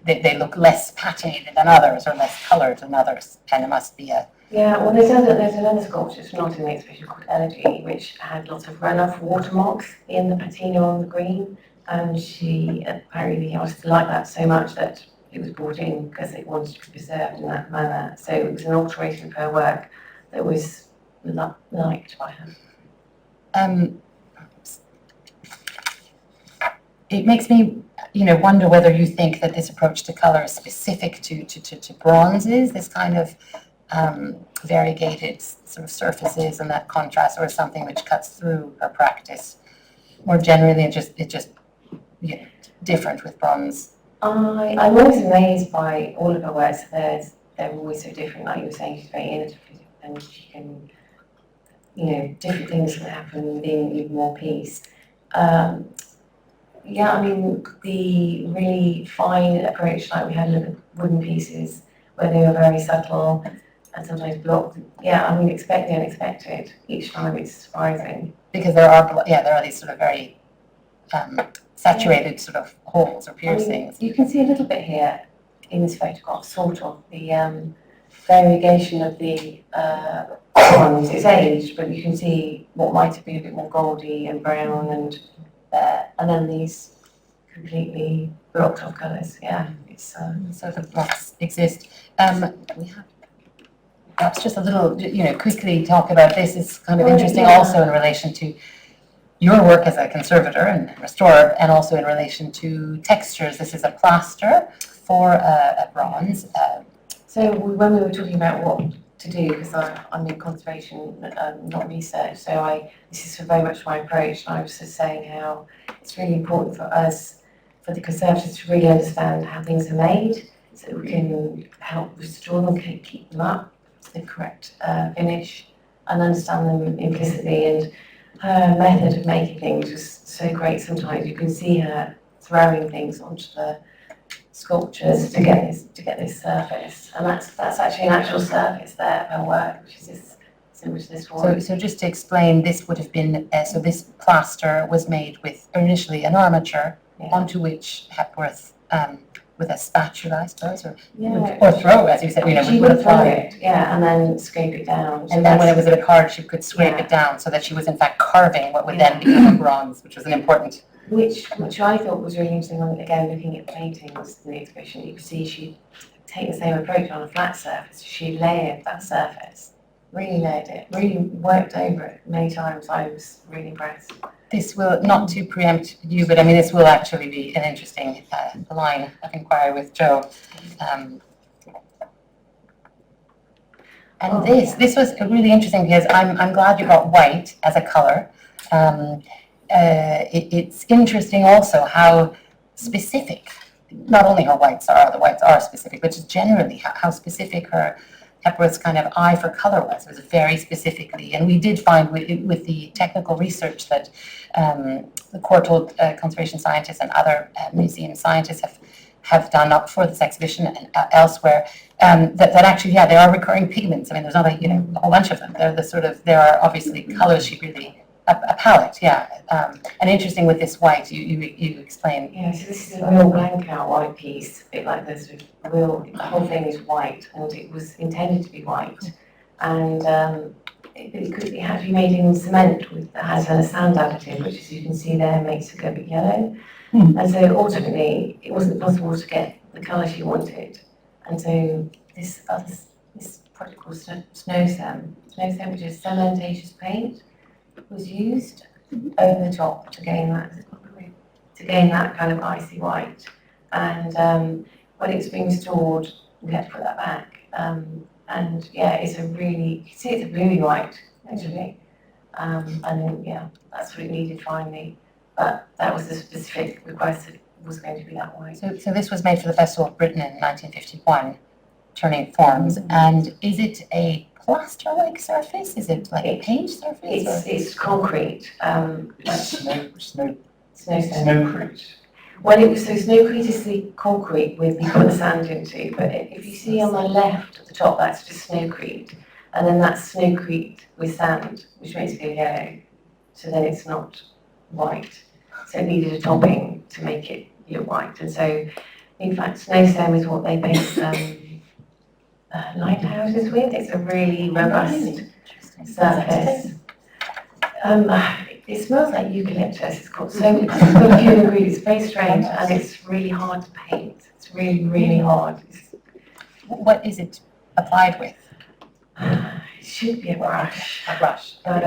they look less patinated than others, or less coloured than others, and it must be Yeah, well, there's another sculpture, it's not in the exhibition, called Elegy, which had lots of runoff water marks in the patina on the green, and she apparently the artist liked that so much that it was brought in because it wanted to be preserved in that manner. So it was an alteration of her work that was liked by her. It makes me, wonder whether you think that this approach to colour is specific to bronzes, this kind of variegated sort of surfaces and that contrast, or something which cuts through her practice more generally, and just different with bronze. I'm always amazed by all of her works. They're always so different. Like you were saying, she's very innovative, and she can, different things can happen within even one piece. Yeah, I mean, the really fine approach, like we had a look at wooden pieces where they were very subtle and sometimes blocked. Yeah, I mean, expect the unexpected. Each time it's surprising. Because there are these sort of very saturated sort of holes or piercings. I mean, you can see a little bit here in this photograph, sort of, the variegation of the bronze. It's aged, but you can see what might have been a bit more goldy and brown and then these completely blocked off colours. Yeah, it's sort of blocks exist. We have perhaps just a little, quickly talk about this. It's kind of interesting also in relation to your work as a conservator and restorer, and also in relation to textures. This is a plaster for a bronze. So when we were talking about what to do, because I'm in conservation, not research, so this is very much my approach, and I was just saying how it's really important for us, for the conservators, to really understand how things are made, so that we can help restore them, keep them up to the correct finish, and understand them implicitly. And her method of making things was so great. Sometimes you can see her throwing things onto the sculptures to get this surface, and that's actually an actual surface there of her work, which is this, similar to this one. So just to explain, this would have been so this plaster was made with initially an armature onto which Hepworth with a spatula, I suppose, or throw, as you said, she would throw it, and then scrape it down. And then when it was a bit hard, she could scrape it down, so that she was in fact carving what would then become a bronze, which was an important. Which I thought was really interesting. Again, looking at paintings in the exhibition, you could see she'd take the same approach on a flat surface. She layered that surface, really layered it, really worked over it many times. I was really impressed. This will, not to preempt you, but I mean, this will actually be an interesting line of inquiry with Joe. This was really interesting because I'm glad you got white as a colour. It's interesting also how specific, not only her whites are, the whites are specific, but just generally how specific Hepworth's kind of eye for colour was. It was very specifically, and we did find with the technical research that the Courtauld conservation scientists and other museum scientists have done up for this exhibition and elsewhere, that actually, there are recurring pigments. I mean, there's not a whole bunch of them. There are obviously colours she really. A palette, and interesting with this white, you explain. Yeah, so this is a real blank out white piece, a bit like this. The whole thing is white, and it was intended to be white, and it had to be made in cement that has a sand additive, which, as you can see there, makes it go a bit yellow. And so ultimately, it wasn't possible to get the colour she wanted, and so this product called Snowsem, which is cementatious paint, was used over the top to gain that kind of icy white. And when it's being stored, we had to put that back. It's a really, you can see it's a bluey white actually. And then that's what it needed finally. But that was the specific request, that it was going to be that white. So this was made for the Festival of Britain in 1951, Turning Forms. And is it a plaster-like surface? Is it like a paint surface? It's concrete. Snowcrete. Well, snowcrete is the concrete you put the sand into. But if you see on the left at the top, that's just snowcrete, and then that's snowcrete with sand, which makes it go yellow. So then it's not white. So it needed a topping to make it look white. And so, in fact, Snowsem is what they base lighthouses with. It's a really robust surface. It smells like eucalyptus. It's got a few ingredients. It's very strange, and it's really hard to paint. It's really, really hard. What is it applied with? It should be a brush. A brush. But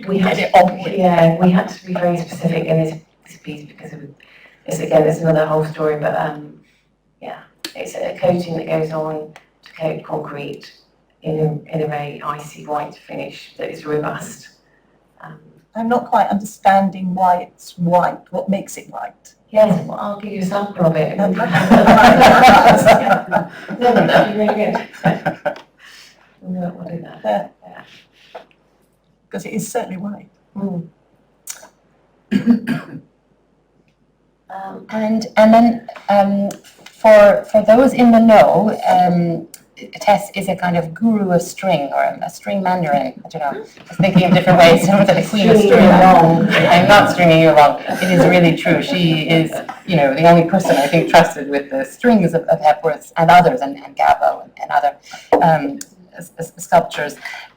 we had to be very specific in this piece because it's another whole story. But it's a coating that goes on to coat concrete in a very icy white finish that is robust. I'm not quite understanding why it's white. What makes it white? Yes, well, I'll give you a sample of it. No, that'd be really good. We'll do that. Because it is certainly white. And then for those in the know, Tess is a kind of guru of string, or a string mandarin. I don't know. I was thinking of different ways. Someone said the queen of string. I'm not stringing you along. It is really true. She is, the only person I think trusted with the strings of Hepworth's and others, and Gabo and other sculptures.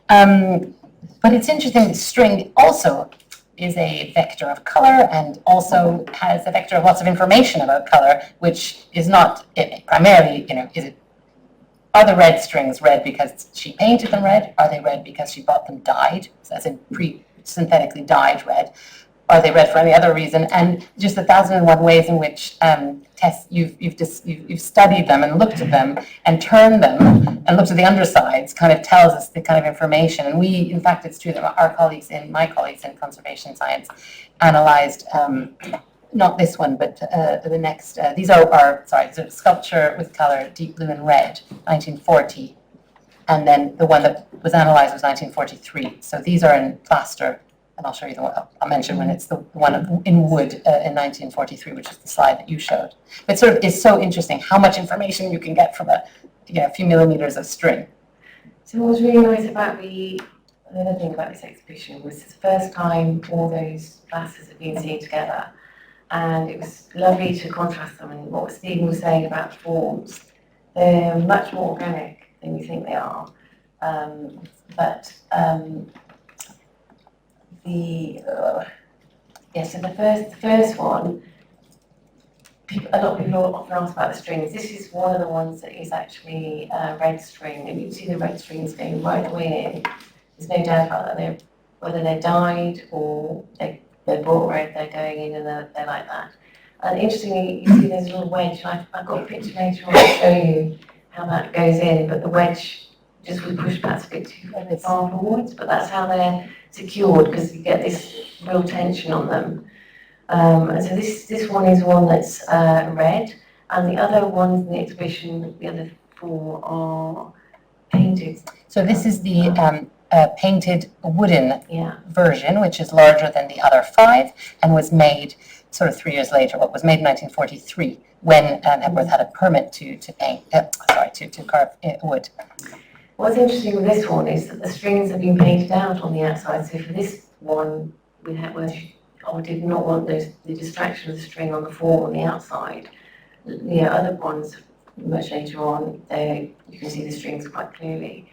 But it's interesting that string also is a vector of color and also has a vector of lots of information about color, which is not primarily, are the red strings red because she painted them red? Are they red because she bought them dyed, so as in synthetically dyed red? Are they red for any other reason? And just 1,001 ways in which Tess, you've studied them and looked at them and turned them and looked at the undersides kind of tells us the kind of information. And we, in fact, it's true that my colleagues in conservation science analyzed not this one, but the next. These are sculpture with color, deep blue and red, 1940. And then the one that was analyzed was 1943. So these are in plaster, and I'll show you the one, I'll mention when it's the one in wood in 1943, which is the slide that you showed. But it's so interesting how much information you can get from a few millimeters of string. So what was really nice about another thing about this exhibition was it's the first time all those classes have been seen together. And it was lovely to contrast them, and what Stephen was saying about the forms, they're much more organic than you think they are. So the first one, a lot of people often ask about the strings. This is one of the ones that is actually red string, and you can see the red strings going right the way in. There's no doubt about that. Whether they're dyed or they're brought red, they're going in and they're like that. And interestingly, you see there's a little wedge. I've got a picture later on to show you how that goes in, but the wedge just was pushed back a bit too far forwards, but that's how they're secured, because you get this real tension on them. And so this one is one that's red, and the other ones in the exhibition, the other four are painted. So this is the painted wooden Yeah. version, which is larger than the other 5, and was made sort of 3 years later. What was made in 1943, when Hepworth had a permit to paint, to carve wood. What's interesting with this one is that the strings have been painted out on the outside. So for this one, with Hepworth, I did not want the distraction of the string on the form on the outside. Other ones much later on, you can see the strings quite clearly.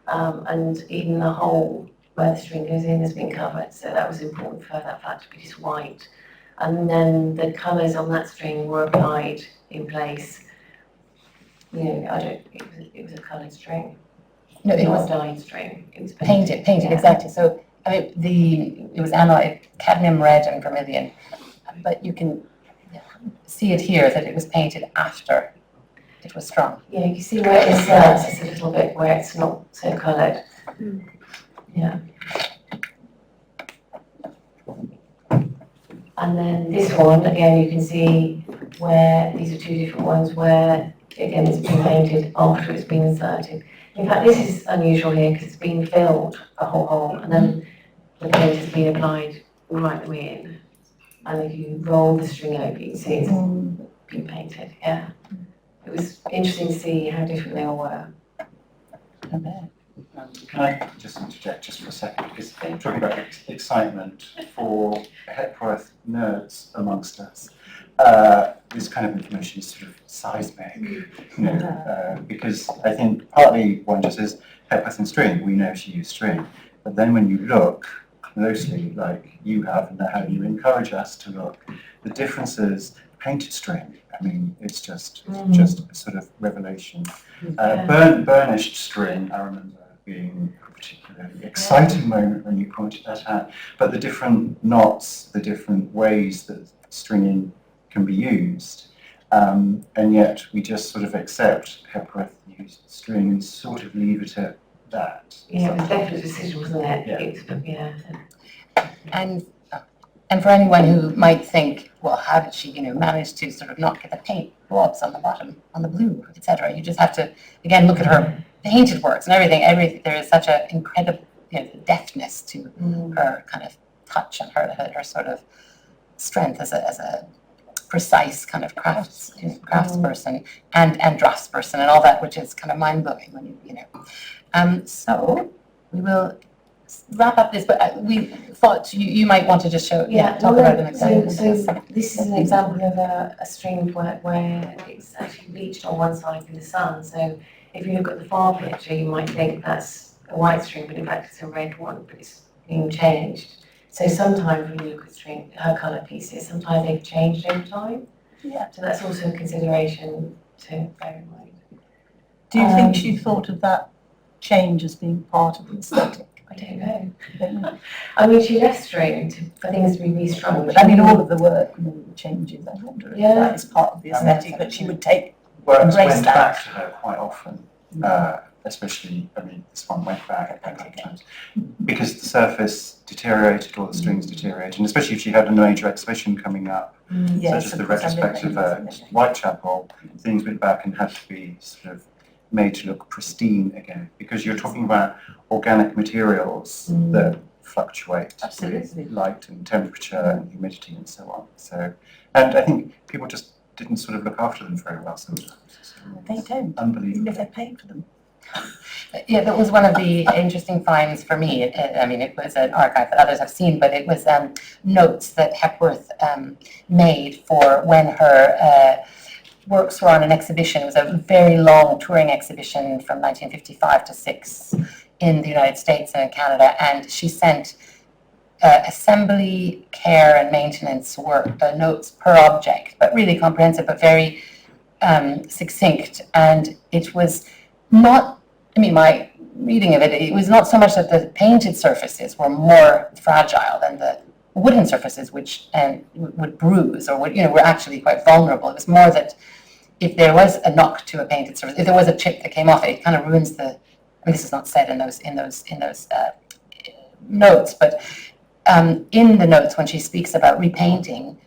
And even the hole where the string goes in has been covered, so that was important for that flat to be just white. And then the colours on that string were applied in place. It was a coloured string. No, it was not a dyed string. It was painted, yeah. exactly. So it was analyzed cadmium red and vermilion, but you can see it here that it was painted after it was strong. Yeah, you can see where it inserts just a little bit where it's not so coloured. Yeah. And then this one, again, you can see where these are 2 different ones where, again, it's been painted after it's been inserted. In fact, this is unusual here because it's been filled, a whole hole, and then the paint has been applied right the way in. And if you roll the string over, you can see it's been painted, yeah. It was interesting to see how different they all were. Can I just interject just for a second? Because talking about excitement for Hepworth nerds amongst us, this kind of information is sort of seismic, because I think partly one just says Hepworth and string, we know she used string, but then when you look closely, like you have, and how you encourage us to look, the differences, painted string, I mean, it's just a sort of revelation. Burnished string, I remember being a particularly exciting moment when you pointed that out, but the different knots, the different ways that stringing can be used, and yet we just sort of accept Hepworth used string and sort of leave it at that. Yeah, it was a definite decision, wasn't it? Yeah. And for anyone who might think, well, how did she, manage to sort of not get the paint blobs on the bottom, on the blue, etc. You just have to, again, look at her painted works and everything. There is such an incredible, deftness to her kind of touch and her sort of strength as a precise kind of craftsperson and draftsperson and all that, which is kind of mind-blowing when so we will wrap up this, but we thought you might want to just talk about an example. So this is an example of a string work where it's actually bleached on one side in the sun. So if you look at the far picture, you might think that's a white string, but in fact it's a red one, but it's being changed. So sometimes when you look at her colour pieces, sometimes they've changed over time. Yeah. So that's also a consideration to bear in mind. Do you think she thought of that change as being part of the aesthetic? I don't know. I mean, she left string for things to be restrung. But I mean, all of the work, the changes, I wonder if that is part of the aesthetic that she would take. Works embrace went that. back to her quite often, especially, I mean, this one went back a couple of times, because the surface deteriorated, or the strings deteriorated, and especially if she had a major exhibition coming up, such as the retrospective at Whitechapel, things went back and had to be sort of made to look pristine again, because you're talking about organic materials that fluctuate with light and temperature and humidity and so on. So, and I think people just didn't sort of look after them very well sometimes. They don't. Unbelievable. If they paid for them. Yeah, that was one of the interesting finds for me. It was an archive that others have seen, but it was notes that Hepworth made for when her works were on an exhibition. It was a very long touring exhibition from 1955 to 6 in the United States and in Canada, and she sent assembly, care and maintenance work, notes per object, but really comprehensive, but very succinct. And it was not, my reading of it, it was not so much that the painted surfaces were more fragile than the wooden surfaces, which would bruise or were actually quite vulnerable. It was more that if there was a knock to a painted surface, if there was a chip that came off it, it kind of ruins this is not said in those notes, but in the notes when she speaks about repainting,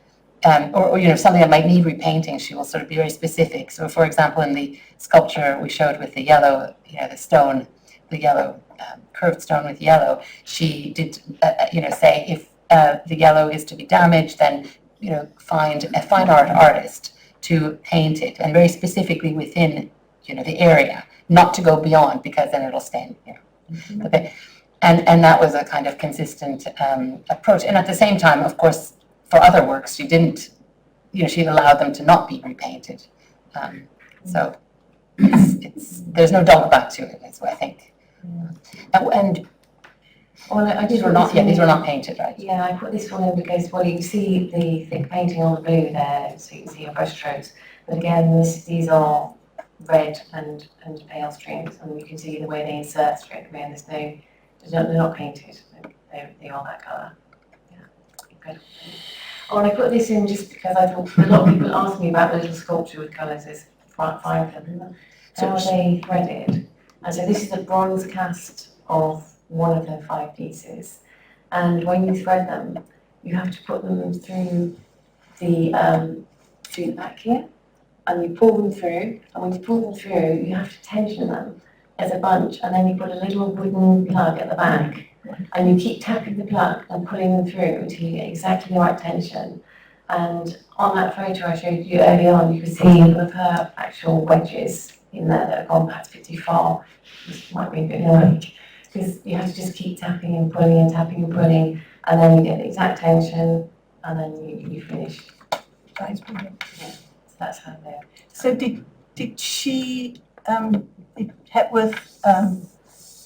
or something that might need repainting, she will sort of be very specific. So, for example, in the sculpture we showed with the yellow, the stone, the yellow curved stone with yellow, she did, say if the yellow is to be damaged, then find a fine art artist to paint it, and very specifically within the area, not to go beyond, because then it'll stain. And that was a kind of consistent approach. And at the same time, of course, for other works, she didn't, she allowed them to not be repainted. So there's no dogma to it, is what I think. And these were not painted, right? Yeah, I put this one in because, well, you can see the thick painting on the blue there, so you can see your brush strokes. But again, these are red and pale strings, and you can see the way they insert straight away, and they're not painted, they are that colour. Yeah, incredible. Oh, and I put this in just because I thought a lot of people ask me about the little sculpture with colours. There's 5 of them. How are they threaded? And so this is a bronze cast of one of the 5 pieces, and when you thread them, you have to put them through the back here, and you pull them through, and when you pull them through, you have to tension them as a bunch, and then you put a little wooden plug at the back, and you keep tapping the plug and pulling them through until you get exactly the right tension. And on that photo I showed you early on, you can see all of her actual wedges in there that have gone back a bit too far. This might be a bit annoying, because you have to just keep tapping and pulling and tapping and pulling, and then you get the exact tension, and then you finish That is brilliant. So that's how they're. So did she, did Hepworth,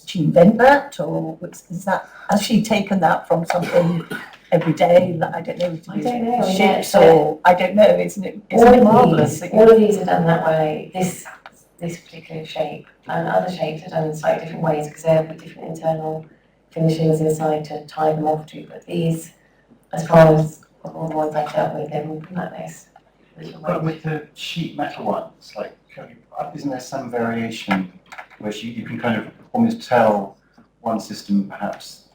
she invent that, or is that, has she taken that from something every day, that I don't know, to I don't know, ships, yeah, or, I don't know, isn't it marvellous? All of these are done that way, this particular shape, and other shapes are done in slightly different ways because they have different internal finishings inside to tie them off to, but these, as far as all the ones I've dealt with, they've all been like this. But with the sheet metal ones, like, isn't there some variation where you can kind of almost tell one system perhaps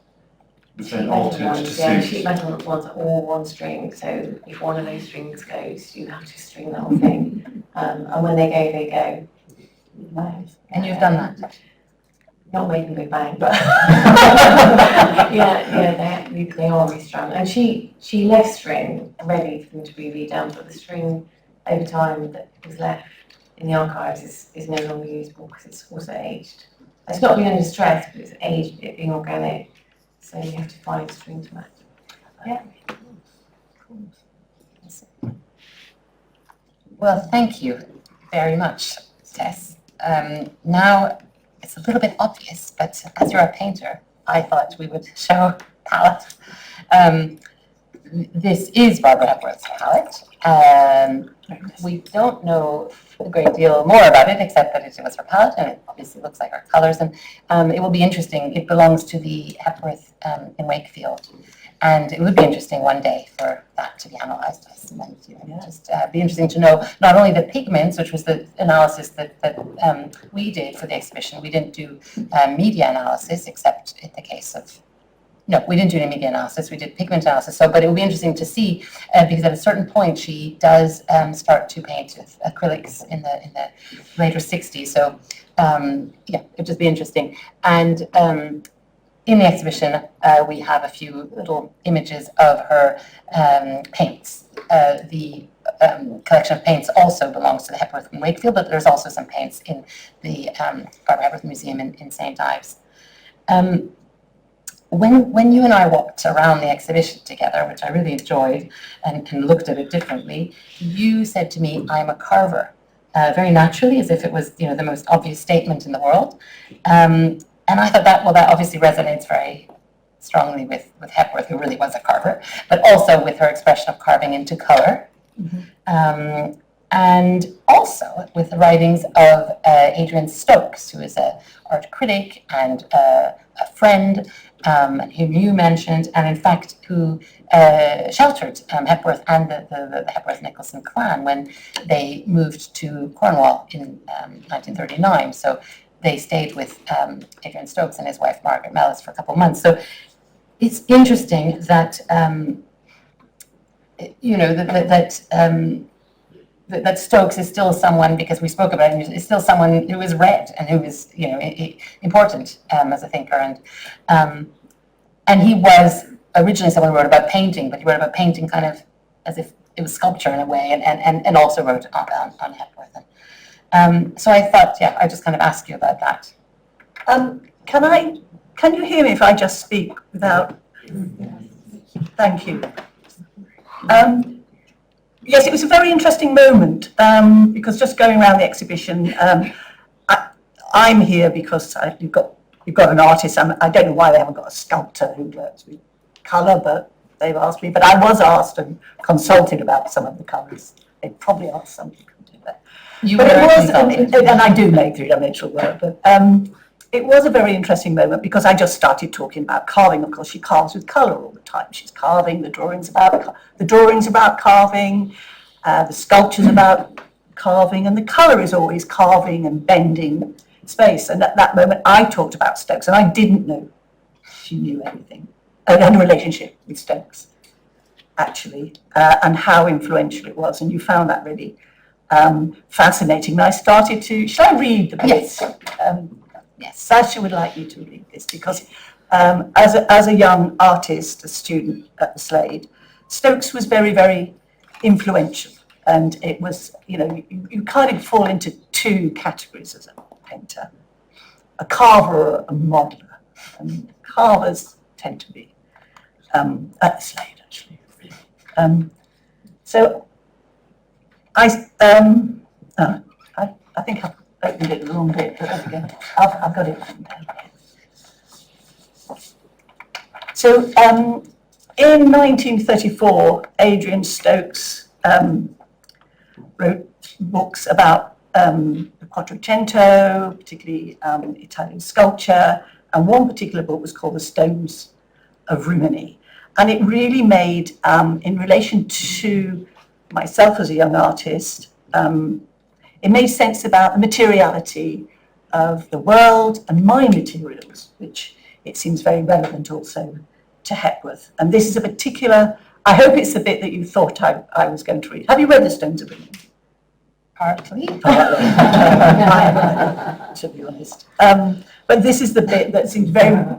was then altered to suit? Sheet metal ones are all one string, so if one of those strings goes, you have to string the whole thing. And when they go, they go. Nice. And you've done that? Not make them go bang, but they are restrung. And she left string ready for them to be redone, but the string over time that was left in the archives is no longer usable because it's also aged. It's not been under stress, but it's aged, it being organic. So you have to find string to match. Yeah. Well, thank you very much, Tess. Now, it's a little bit obvious, but as you're a painter, I thought we would show palette. This is Barbara Hepworth's palette. We don't know a great deal more about it, except that it was her palette, and it obviously looks like her colors. And it will be interesting. It belongs to the Hepworth in Wakefield. And it would be interesting one day for that to be analysed. And just be interesting to know not only the pigments, which was the analysis that we did for the exhibition. We didn't do media analysis, except in the case of, no, we didn't do any media analysis. We did pigment analysis. So, but it would be interesting to see because at a certain point she does start to paint with acrylics in the later 60s. So, yeah, it'd just be interesting. And in the exhibition, we have a few little images of her paints. The collection of paints also belongs to the Hepworth in Wakefield, but there's also some paints in the Barbara Hepworth Museum in St. Ives. When you and I walked around the exhibition together, which I really enjoyed, and looked at it differently, you said to me, "I'm a carver," very naturally, as if it was, the most obvious statement in the world. And I thought that obviously resonates very strongly with Hepworth, who really was a carver, but also with her expression of carving into color. Mm-hmm. And also with the writings of Adrian Stokes, who is an art critic and a friend, whom you mentioned, and in fact who sheltered Hepworth and the Hepworth-Nicholson clan when they moved to Cornwall in 1939. So they stayed with Adrian Stokes and his wife Margaret Mellis for a couple of months. So it's interesting that that Stokes is still someone, because we spoke about him, is still someone who is read and who is important as a thinker, and he was originally someone who wrote about painting, but he wrote about painting kind of as if it was sculpture in a way, and also wrote on Hepworth. So I thought, I just kind of ask you about that. Can you hear me if I just speak without? Thank you. Yes, it was a very interesting moment because just going around the exhibition, I'm here because you've got an artist. I don't know why they haven't got a sculptor who works with colour, but they've asked me. But I was asked and consulted about some of the colours. They probably asked somebody to do that. But it was, and I do make three-dimensional work, but it was a very interesting moment because I just started talking about carving. Of course, she carves with colour all the time. She's carving, the drawings about carving, the sculptures about carving, and the colour is always carving and bending space. And at that moment, I talked about Stokes, and I didn't know she knew anything. I had a relationship with Stokes, actually, and how influential it was. And you found that really fascinating. And I started to, shall I read the bit? Yes. Yes, Sasha would like you to read this because as a young artist, a student at the Slade, Stokes was very, very influential. And it was, you kind of fall into two categories as a painter, a carver or a modeler. And carvers tend to be at the Slade, actually. So I think I've opened it the wrong bit, but there we go. I've got it written down. So in 1934, Adrian Stokes wrote books about the Quattrocento, particularly Italian sculpture, and one particular book was called The Stones of Rimini. And it really made, in relation to myself as a young artist, it made sense about the materiality of the world and my materials, which it seems very relevant also to Hepworth. And this is a particular, I hope it's the bit that you thought I was going to read. Have you read The Stones of Rimini? Partly. To be honest. But this is the bit that seems very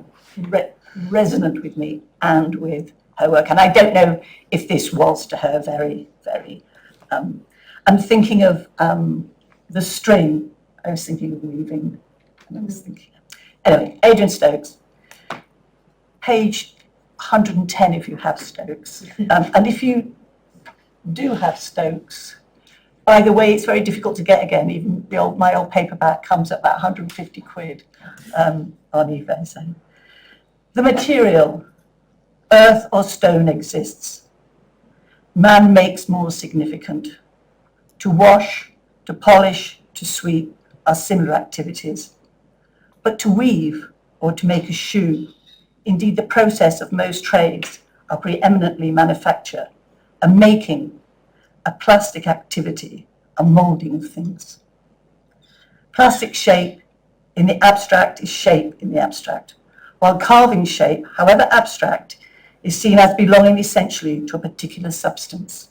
resonant with me and with her work. And I don't know if this was to her very, very... I'm thinking of the string. I was thinking of weaving. And I was thinking... Anyway, Adrian Stokes. Page 110 if you have Stokes. And if you do have Stokes, by the way, it's very difficult to get again. Even my old paperback comes at about 150 quid on eBay. So. The material, earth or stone, exists. Man makes more significant. To wash, to polish, to sweep are similar activities. But to weave or to make a shoe, indeed the process of most trades, are preeminently manufacture, a making, a plastic activity, a moulding of things. Plastic shape in the abstract is shape in the abstract, while carving shape, however abstract, is seen as belonging essentially to a particular substance.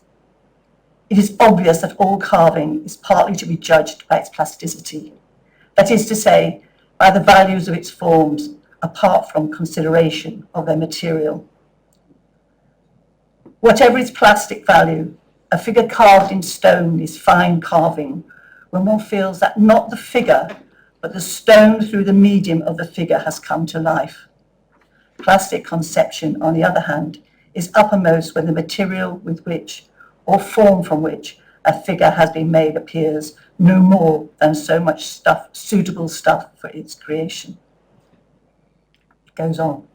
It is obvious that all carving is partly to be judged by its plasticity, that is to say, by the values of its forms, apart from consideration of their material. Whatever its plastic value, a figure carved in stone is fine carving when one feels that not the figure, but the stone through the medium of the figure has come to life. Plastic conception, on the other hand, is uppermost when the material with which, or form from which, a figure has been made appears no more than so much stuff, suitable stuff for its creation. It goes on,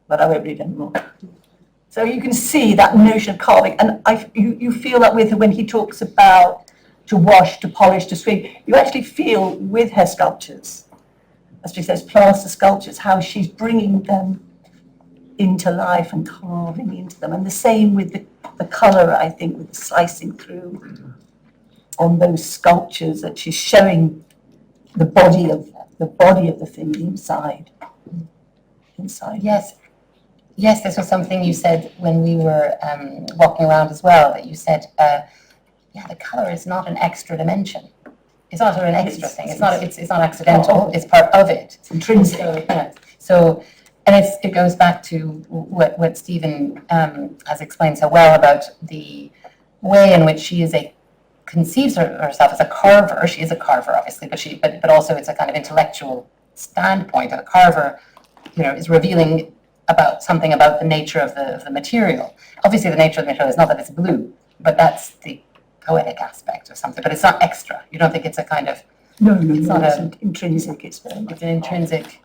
but I won't read anymore. So you can see that notion of carving, and you feel that with when he talks about to wash, to polish, to sweep, you actually feel with her sculptures, as she says, plaster sculptures, how she's bringing them into life and carving into them. And the same with the colour, I think, with the slicing through on those sculptures, that she's showing the body of the thing inside. Yes. Yes, this was something you said when we were walking around as well, that you said, the colour is not an extra dimension. It's not an extra thing. It's not accidental. It's part of it. It's intrinsic. So and it goes back to what Stephen has explained so well about the way in which she conceives herself as a carver. She is a carver, obviously, but also it's a kind of intellectual standpoint. A carver, is revealing about something about the nature of the material. Obviously, the nature of the material is not that it's blue, but that's the poetic aspect of something. But it's not extra. You don't think it's a kind of It's intrinsic. It's very much. It's an intrinsic.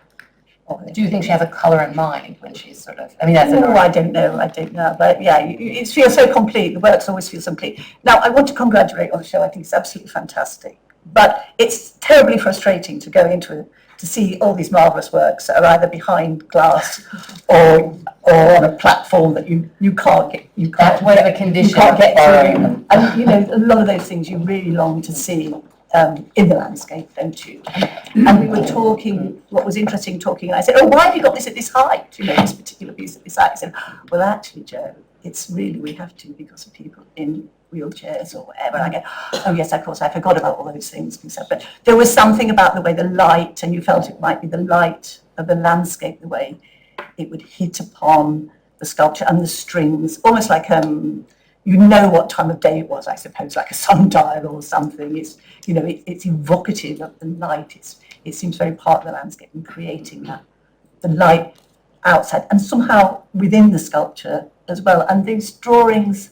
Do you think she has a colour in mind when she's sort of? I mean, that's I don't know. But yeah, it feels so complete. The works always feel so complete. Now, I want to congratulate on the show. I think it's absolutely fantastic. But it's terribly frustrating to go into it, to see all these marvellous works that are either behind glass or on a platform that you can't get. You can't get through. And a lot of those things you really long to see in the landscape, don't you? And we were talking. What was interesting talking, and I said, "Oh, why have you got this at this height? This particular piece at this height." He said, "Well, actually, Joe, it's really we have to because of people in wheelchairs or whatever." And I go, "Oh yes, of course, I forgot about all those things." But there was something about the way the light, and you felt it might be the light of the landscape, the way it would hit upon the sculpture and the strings, almost like what time of day it was, I suppose, like a sundial or something. It's it's evocative of the light. It seems very part of the landscape and creating that the light outside and somehow within the sculpture as well. And these drawings,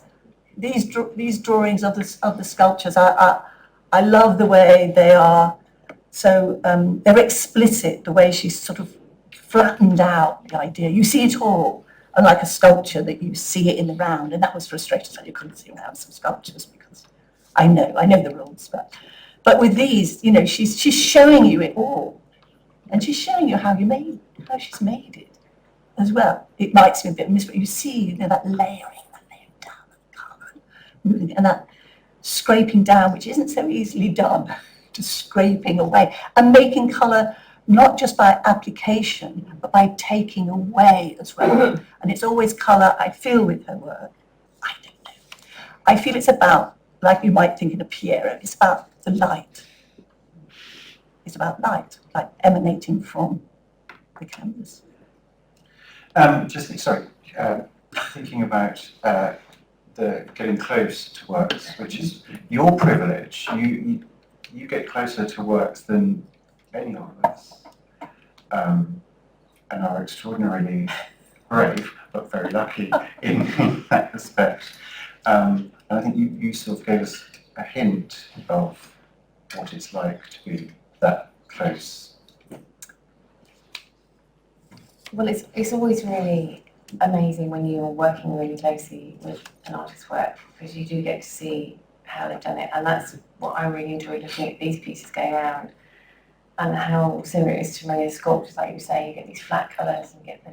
these drawings of the sculptures, I love the way they are. So they're explicit, the way she's sort of flattened out the idea. You see it all, unlike a sculpture that you see it in the round, and that was frustrating that you couldn't see around some sculptures because I know the rules, but with these, you know, she's showing you it all, and she's showing you how she's made it as well. It might seem a bit but you see, you know, that layering down of colour, and that scraping down, which isn't so easily done, just scraping away and making colour not just by application, but by taking away as well. And it's always colour, I feel, with her work. I don't know. I feel it's about, like you might think in a Piero, it's about the light. It's about light, like emanating from the canvas. Thinking about the getting close to works, which is your privilege. You get closer to works than any of us, and are extraordinarily brave, but very lucky in that respect. And I think you sort of gave us a hint of what it's like to be that close. Well, it's always really amazing when you're working really closely with an artist's work, because you do get to see how they've done it, and that's what I really enjoy looking at these pieces going around, and how similar it is to many sculptures. Like you say, you get these flat colours and you get the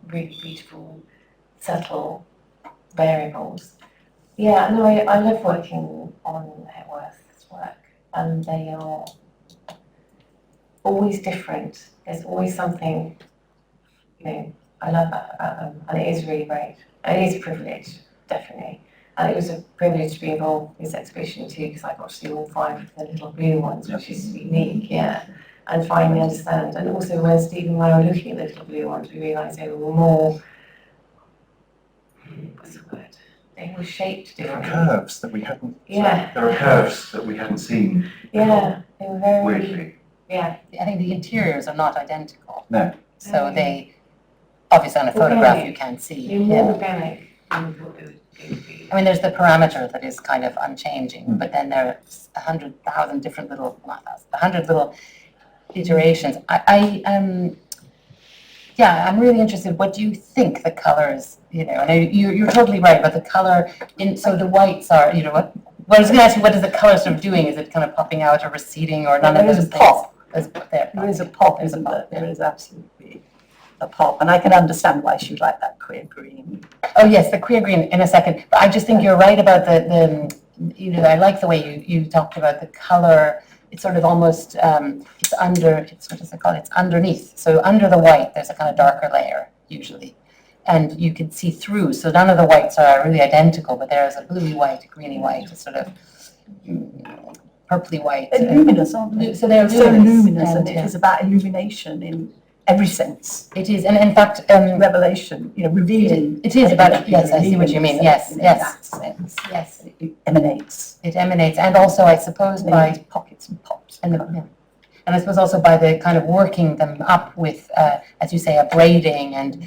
really beautiful, subtle variables. Yeah, no, I love working on Hepworth's work, and they are always different. There's always something, you know, I love that about them, and it is really great. And it is a privilege, definitely. And it was a privilege to be involved in this exhibition too, because I got to see all 5 of the little blue ones, which is unique, yeah. And finally understand. And also when Stephen and I were looking at the little blue ones, we realised they were more, what's the word? They were shaped differently. There are curves that we hadn't. Yeah. There are curves that we hadn't seen. Yeah, they were very. Weirdly. Yeah. I think the interiors are not identical. No. So they, obviously on a photograph you can't see. They're more organic than what they would be. I mean, there's the parameter that is kind of unchanging, but then there's 100,000 different little, not 1,000, 100 little iterations. I'm really interested. What do you think the colors, you know, and you're totally right about the color so the whites are, you know, what I was going to ask you, what is the color sort of doing? Is it kind of popping out or receding or none of those things? There is a pop, isn't there? There is absolutely a pop, and I can understand why she'd like that queer green. Oh yes, the queer green in a second. But I just think you're right about the you know, I like the way you talked about the color. It's sort of almost, it's what is it called? It's underneath. So under the white, there's a kind of darker layer usually, and you can see through. So none of the whites are really identical, but there's a bluey white, a greeny white, a sort of purpley white. They're luminous, aren't they? So they're so luminous, and and it is about illumination in every sense. It is, and in fact, revelation, you know, revealing. It is about, yes, I see what you mean, yes, yes. Yes, it emanates. It emanates, and also, I suppose, by pockets and pops. And I suppose also by the kind of working them up with, as you say, a braiding and,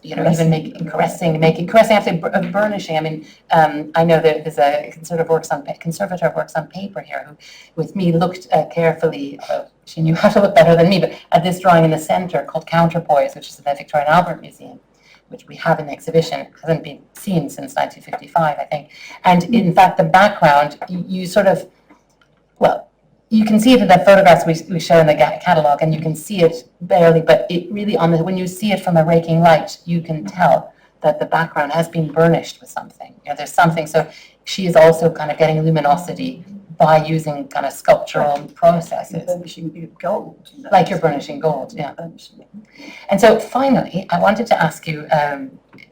you know, even making caressing, actually burnishing. I mean, I know that there's a conservator works on paper here who, with me, looked carefully. She knew how to look better than me, but at this drawing in the centre called Counterpoise, which is in the Victoria and Albert Museum, which we have in the exhibition. It hasn't been seen since 1955, I think. And in fact, the background, you sort of, well, you can see it in the photographs we show in the catalogue, and you can see it barely, but it really, when you see it from a raking light, you can tell that the background has been burnished with something. You know, there's something, so she is also kind of getting luminosity by using kind of sculptural processes. Burnishing gold. You know, like you're burnishing gold, yeah. And so finally, I wanted to ask you,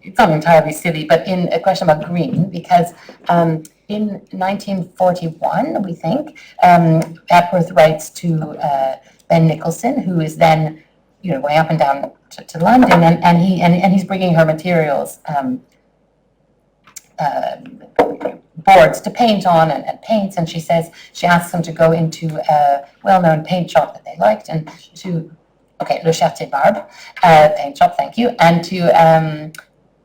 it's not entirely silly, but in a question about green, because in 1941, we think, Hepworth writes to Ben Nicholson, who is then, you know, going up and down to London, and he's bringing her materials, boards to paint on and paints, and she asks him to go into a well-known paint shop that they liked, and to, Le Château Barbe, paint shop, thank you, and to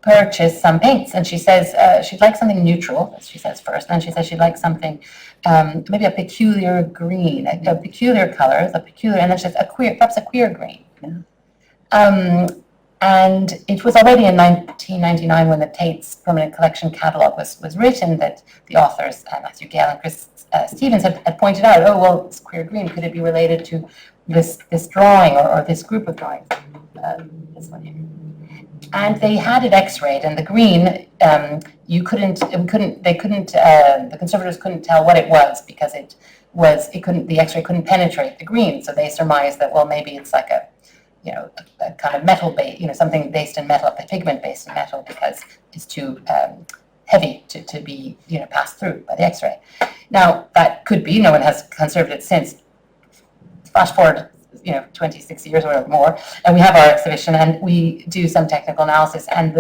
purchase some paints, and she says she'd like something neutral, as she says first, and then she says she'd like something maybe a peculiar green, a peculiar colors, a peculiar, and then she says perhaps a queer green. Yeah. And it was already in 1999 when the Tate's Permanent Collection Catalogue was written that the authors, Matthew Gale and Chris Stevens, had pointed out, oh, well, it's queer green. Could it be related to this drawing or this group of drawings? This one here. And they had it X-rayed, and the green, the conservators couldn't tell what it was because the X-ray couldn't penetrate the green. So they surmised that, well, maybe it's like a kind of metal base, something based in metal, a pigment based in metal, because it's too heavy to be, passed through by the X-ray. Now, that could be, no one has conserved it since. Flash forward, 26 years or more, and we have our exhibition, and we do some technical analysis, and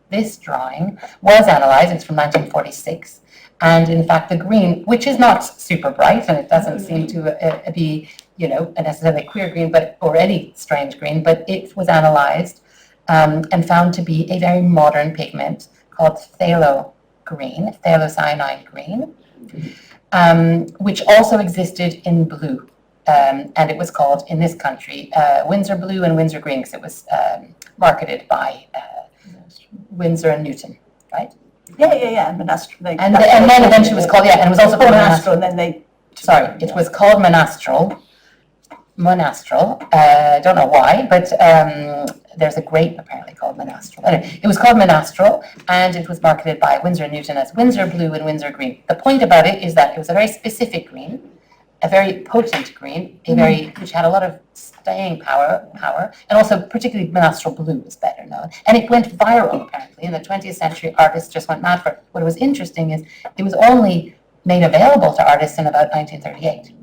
this drawing was analyzed. It's from 1946, and in fact, the green, which is not super bright, and it doesn't seem to be a necessarily queer green, or any strange green, but it was analyzed and found to be a very modern pigment called phthalo green, phthalocyanine green, which also existed in blue. And it was called, in this country, Windsor blue and Windsor green, because it was marketed by Winsor and Newton, right? Yeah, Monastral. And then eventually it was called, and it was also called Monastral, and then they... Sorry, it was called Monastral. Don't know why, but there's a grape apparently called Monastral. Anyway, it was called Monastral, and it was marketed by Winsor and Newton as Windsor blue and Windsor green. The point about it is that it was a very specific green, a very potent green, which had a lot of staying power, and also particularly Monastral blue was better known. And it went viral apparently in the 20th century. Artists just went mad for it. What was interesting is it was only made available to artists in about 1938.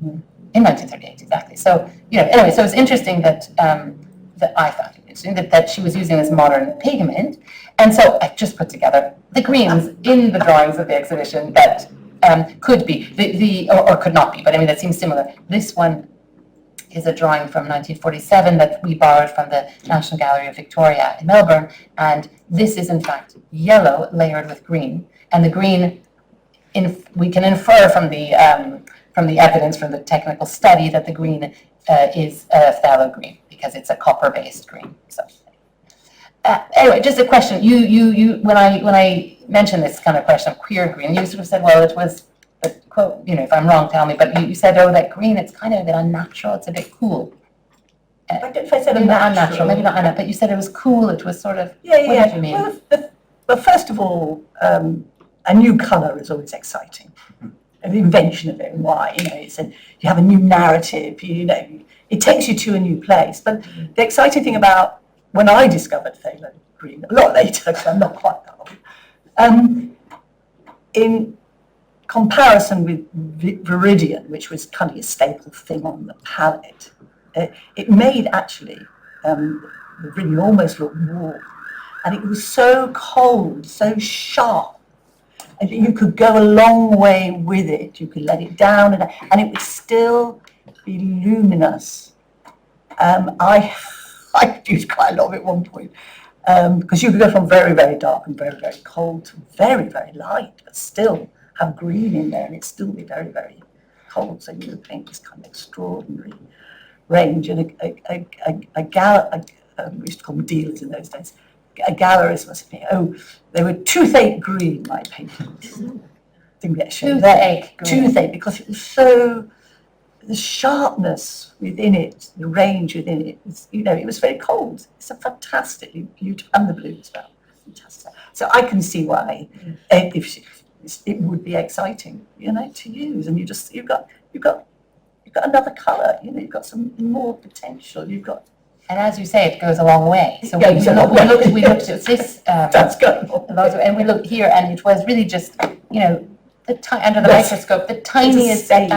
In 1938, exactly. So, anyway, so it's interesting that I found it interesting that she was using this modern pigment, and so I just put together the greens in the drawings of the exhibition that could be or could not be, but I mean that seems similar. This one is a drawing from 1947 that we borrowed from the National Gallery of Victoria in Melbourne, and this is in fact yellow layered with green, and the green, we can infer from the evidence from the technical study that the green is phthalo green because it's a copper-based green. So anyway, just a question. You when I mentioned this kind of question of queer green, you sort of said, well, it was a quote. If I'm wrong, tell me. But you said, oh, that green, it's kind of a bit unnatural. It's a bit cool. If I said maybe not unnatural, maybe not unnatural, but you said it was cool. It was sort of. Yeah. What did you mean? Well, first of all, a new colour is always exciting. The invention of it and why, you have a new narrative, it takes you to a new place. But the exciting thing about when I discovered phthalo green, a lot later, because I'm not quite that old, in comparison with Viridian, which was kind of a staple thing on the palette, it made actually the Viridian almost look warm. And it was so cold, so sharp, and you could go a long way with it. You could let it down, and it would still be luminous. I used quite a lot of it at one point, because you could go from very, very dark and very, very cold to very, very light, but still have green in there, and it'd still be very, very cold. So you would paint this kind of extraordinary range. And we used to call them dealers in those days. A gallerist must be, they were toothache green, my paintings. Didn't get shown there. Toothache, because it was so, the sharpness within it, the range within it, it was very cold. It's a fantastically beautiful, and the blue as well, fantastic. So I can see why it would be exciting, to use, and you've got another colour, you've got some more potential, And as you say, it goes a long way. So Yeah, we looked at this, That's good. and we looked here, and it was really just, under the microscope, the tiniest, stain,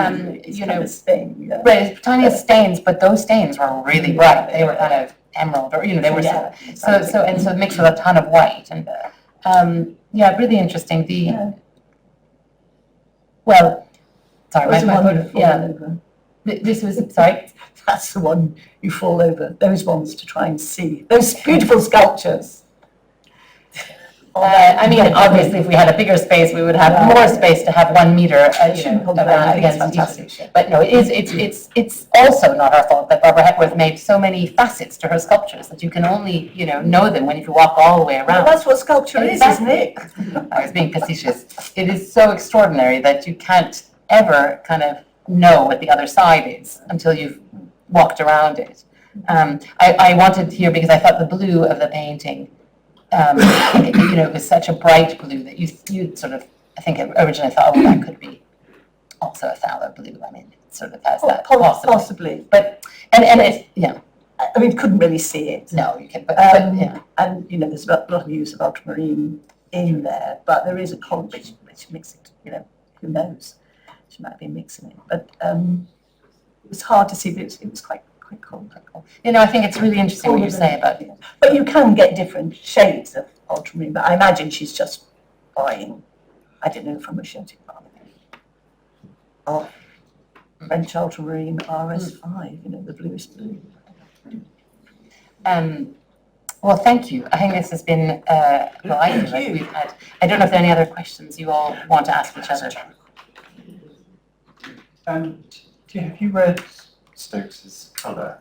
right, tiniest stains, but those stains were really bright. They were kind of emerald, or they were so mixed with a ton of white, and really interesting. Well, sorry, This was, sorry? That's the one you fall over, those ones to try and see, those beautiful sculptures. I mean, obviously, if we had a bigger space, we would have more space to have 1 meter, around against each other. But no, it's also not our fault that Barbara Hepworth made so many facets to her sculptures that you can only, know them when you walk all the way around. Well, that's what sculpture is, isn't it? I was being facetious. It is so extraordinary that you can't ever kind of know what the other side is until you've walked around it. I wanted here because I thought the blue of the painting, it was such a bright blue that you sort of, I think originally thought, oh, that could be also a phthalo blue. I mean, it sort of has that possibly. But, and it's, I mean, couldn't really see it. No, you can, but And, there's a lot of use of ultramarine in there, but there is a color which makes it, who knows? She might be mixing it. But it was hard to see, but it was quite cool. I think it's really interesting what you say about it. But you can get different shades of ultramarine, but I imagine she's just buying, I don't know, from a shooting farm. Oh, French ultramarine RS5, the bluest blue. Well, thank you. I think this has been, I feel like we've had, I don't know if there are any other questions you all want to ask each other. Have you read Stokes's Colour?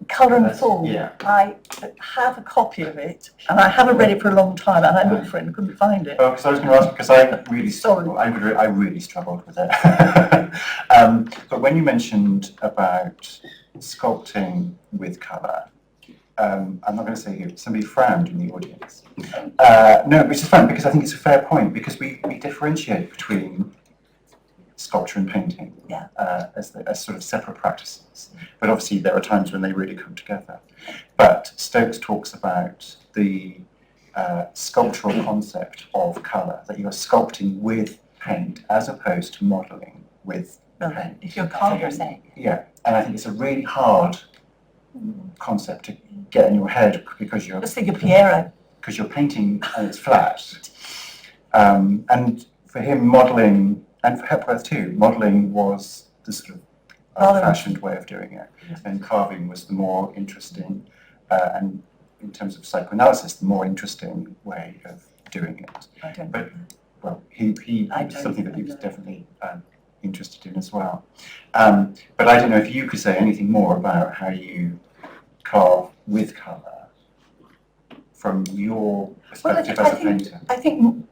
Colour and Form. Yeah. I have a copy of it, and I haven't read it for a long time, and I looked for it and couldn't find it. Oh, because I was going to ask, because I really struggled. I really struggled with it. But when you mentioned about sculpting with colour, I'm not going to say who, somebody frowned in the audience. No, which is fine, because I think it's a fair point, because we differentiate between sculpture and painting as sort of separate practices. But obviously there are times when they really come together. But Stokes talks about the sculptural concept of colour, that you're sculpting with paint as opposed to modelling with paint. If you're That's what you're coloring. saying. Yeah, and I think it's a really hard concept to get in your head because you're Just think of Piero. painting and it's flat. And for him, modelling, and for Hepworth too, modelling was the sort of old-fashioned way of doing it, and carving was the more interesting, and in terms of psychoanalysis, the more interesting way of doing it. But, well, it's something that he was definitely interested in as well. But I don't know if you could say anything more about how you carve with colour from your perspective as a painter. I think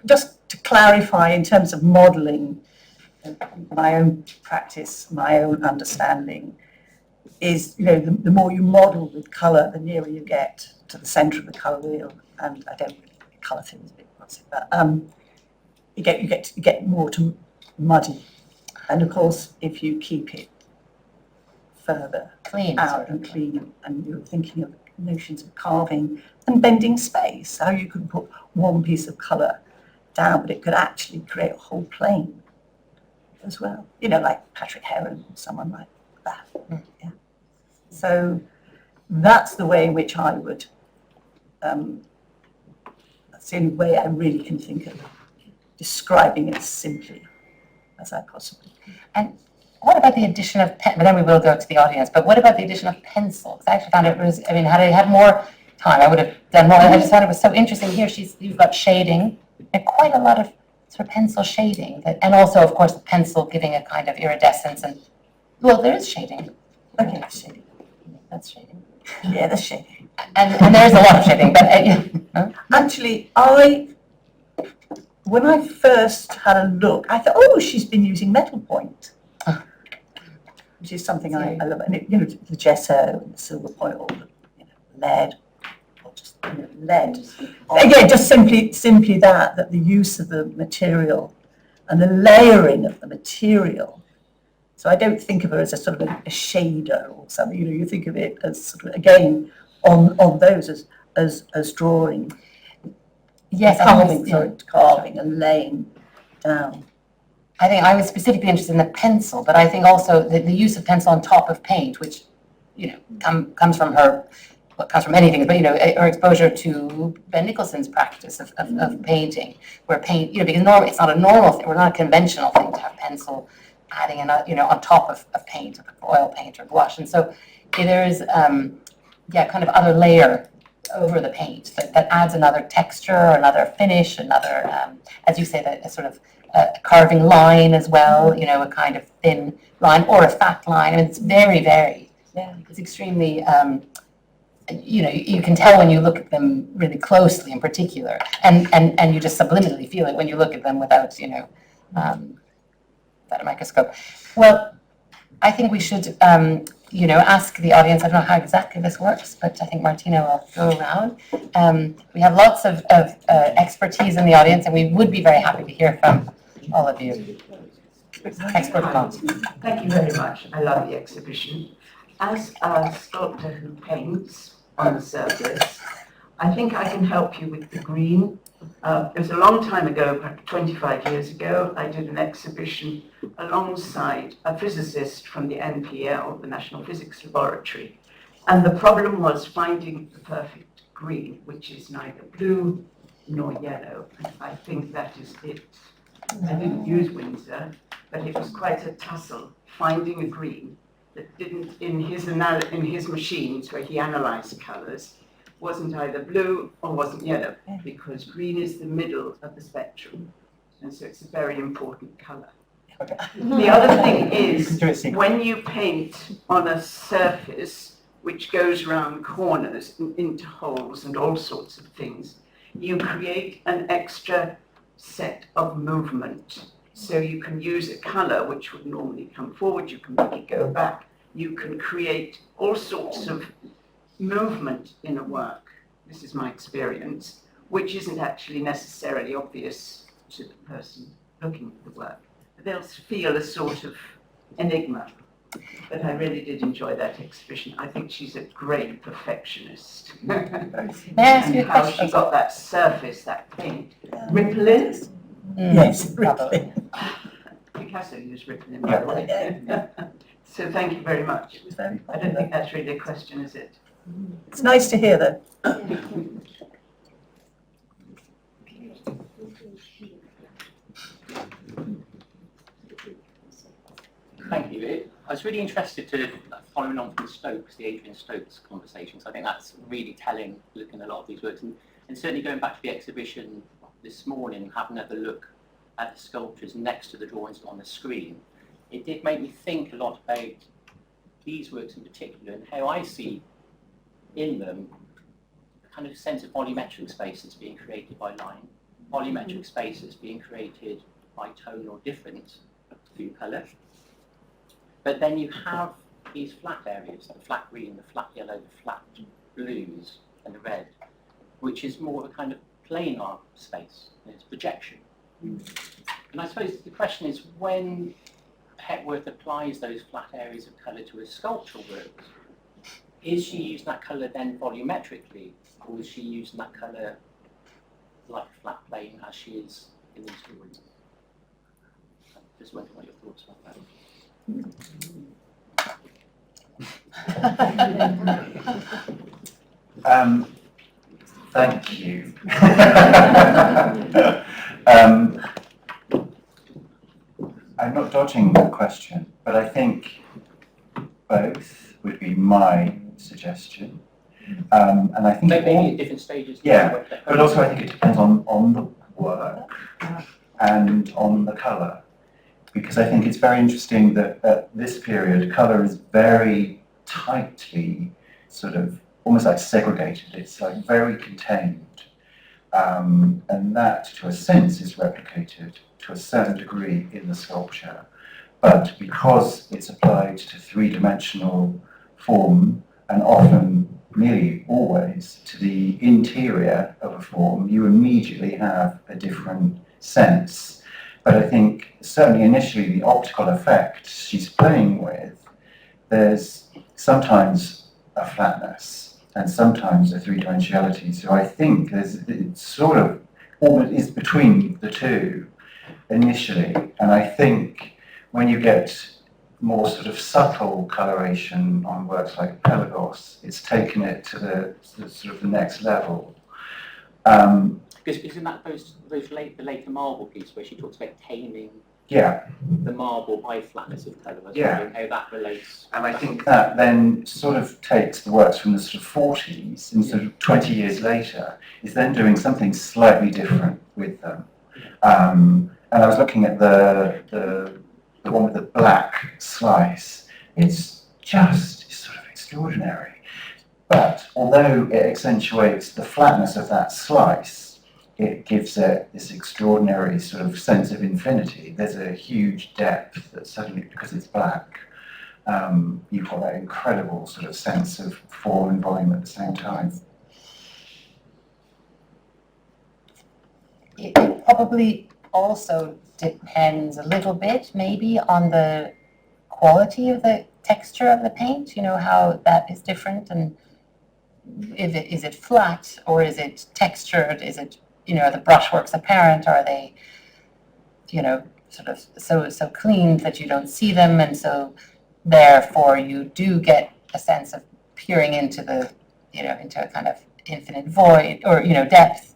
just to clarify in terms of modelling, my own practice, my own understanding is, the more you model with colour, the nearer you get to the centre of the colour wheel. And I don't really colour things a bit, but you get more to muddy. And of course, if you keep it further Clean. out and clean, and you're thinking of notions of carving and bending space, how you could put one piece of colour down, but it could actually create a whole plane as well. Like Patrick Heron or someone like that. Yeah. So that's the way in which I would, that's the only way I really can think of describing it simply as I possibly can. And what about the addition of pen? But then we will go to the audience. But what about the addition of pencil? Because I actually found had I had more time, I would have done more. I just thought it was so interesting. Here, you've got shading, and quite a lot of sort of pencil shading, and also, of course, the pencil giving a kind of iridescence. And well, there is shading. Okay, that's shading. That's shading. Yeah, that's shading. And there is a lot of shading. But Actually, when I first had a look, I thought, oh, she's been using metal point. Which is something I love, and the gesso and the silver point, or the lead, or just lead. Again, just simply that the use of the material and the layering of the material. So I don't think of her as a sort of a shader or something. You think of it as sort of, again on those as drawing. yes, carving and laying down. I think I was specifically interested in the pencil, but I think also the use of pencil on top of paint, which, comes from her, well, comes from anything, but, her exposure to Ben Nicholson's practice of painting, where paint, because it's not a normal thing, or not a conventional thing to have pencil adding another, on top of paint, of oil paint or gouache. And so there is, kind of other layer over the paint that adds another texture, another finish, another, as you say, that sort of carving line as well, a kind of thin line or a fat line. I mean, it's very varied. Yeah. It's extremely, you can tell when you look at them really closely in particular, and you just subliminally feel it when you look at them without, without a microscope. Well, I think we should, ask the audience. I don't know how exactly this works, but I think Martina will go around. We have lots of expertise in the audience, and we would be very happy to hear from all of you. Expert comments. Thank you very much. I love the exhibition. As a sculptor who paints on the surface, I think I can help you with the green. It was a long time ago, perhaps 25 years ago, I did an exhibition alongside a physicist from the NPL, the National Physics Laboratory. And the problem was finding the perfect green, which is neither blue nor yellow. And I think that is it. I didn't use Windsor, but it was quite a tussle finding a green that didn't, in his machines where he analyzed colors, wasn't either blue or wasn't yellow, because green is the middle of the spectrum, and so it's a very important color. Okay. The other thing is, Do it sequence. when you paint on a surface which goes around corners and into holes and all sorts of things, you create an extra set of movement. So you can use a color which would normally come forward, you can make it go back, you can create all sorts of movement in a work, this is my experience, which isn't actually necessarily obvious to the person looking at the work. They'll feel a sort of enigma. But I really did enjoy that exhibition. I think she's a great perfectionist. May I ask you a And how question? she got that surface, that paint. Rippling? Yes, Probably. Picasso used rippling, by the way. So thank you very much. It was very I don't think that's really a question, is it? It's nice to hear though. Thank you. I was really interested to, following on from the Adrian Stokes conversations, I think that's really telling, looking at a lot of these works, and certainly going back to the exhibition this morning, having another look at the sculptures next to the drawings on the screen, it did make me think a lot about these works in particular, and how I see in them a kind of sense of volumetric space that's being created by line, volumetric space that's being created by tone or difference through colour. But then you have these flat areas, the flat green, the flat yellow, the flat blues, and the red, which is more of a kind of planar space, it's projection. And I suppose the question is, when Hepworth applies those flat areas of colour to his sculptural works, is she using that colour then volumetrically, or is she using that colour like a flat plane as she is in these drawings? Just wondering what your thoughts are about that. Thank you. I'm not dodging the question, but I think both would be my suggestion. And I think Maybe at different stages. Yeah, but also I think it depends on the work and on the colour. Because I think it's very interesting that at this period, colour is very tightly sort of almost like segregated. It's like very contained. And that, to a sense, is replicated to a certain degree in the sculpture. But because it's applied to three-dimensional form, and often, nearly always, to the interior of a form, you immediately have a different sense. But I think certainly initially the optical effect she's playing with, there's sometimes a flatness and sometimes a three-dimensionality. So I think it's sort of almost is between the two initially. And I think when you get more sort of subtle coloration on works like Pelagos, it's taken it to the sort of the next level. Because isn't that the later marble piece where she talks about taming Yeah, the marble by flatness of colour. I was Yeah. wondering how that relates. and I think that then sort of takes the works from the sort of 40s and sort of 20 years later is then doing something slightly different with them. And I was looking at the one with the black slice. It's just sort of extraordinary. But although it accentuates the flatness of that slice, it gives it this extraordinary sort of sense of infinity. There's a huge depth that suddenly, because it's black, you've got that incredible sort of sense of form and volume at the same time. It probably also depends a little bit, maybe, on the quality of the texture of the paint, you know, how that is different, and is it flat or is it textured? Is it, you know, are the brushworks apparent? Are they, you know, sort of so clean that you don't see them, and so therefore you do get a sense of peering into the, you know, into a kind of infinite void or, you know, depth,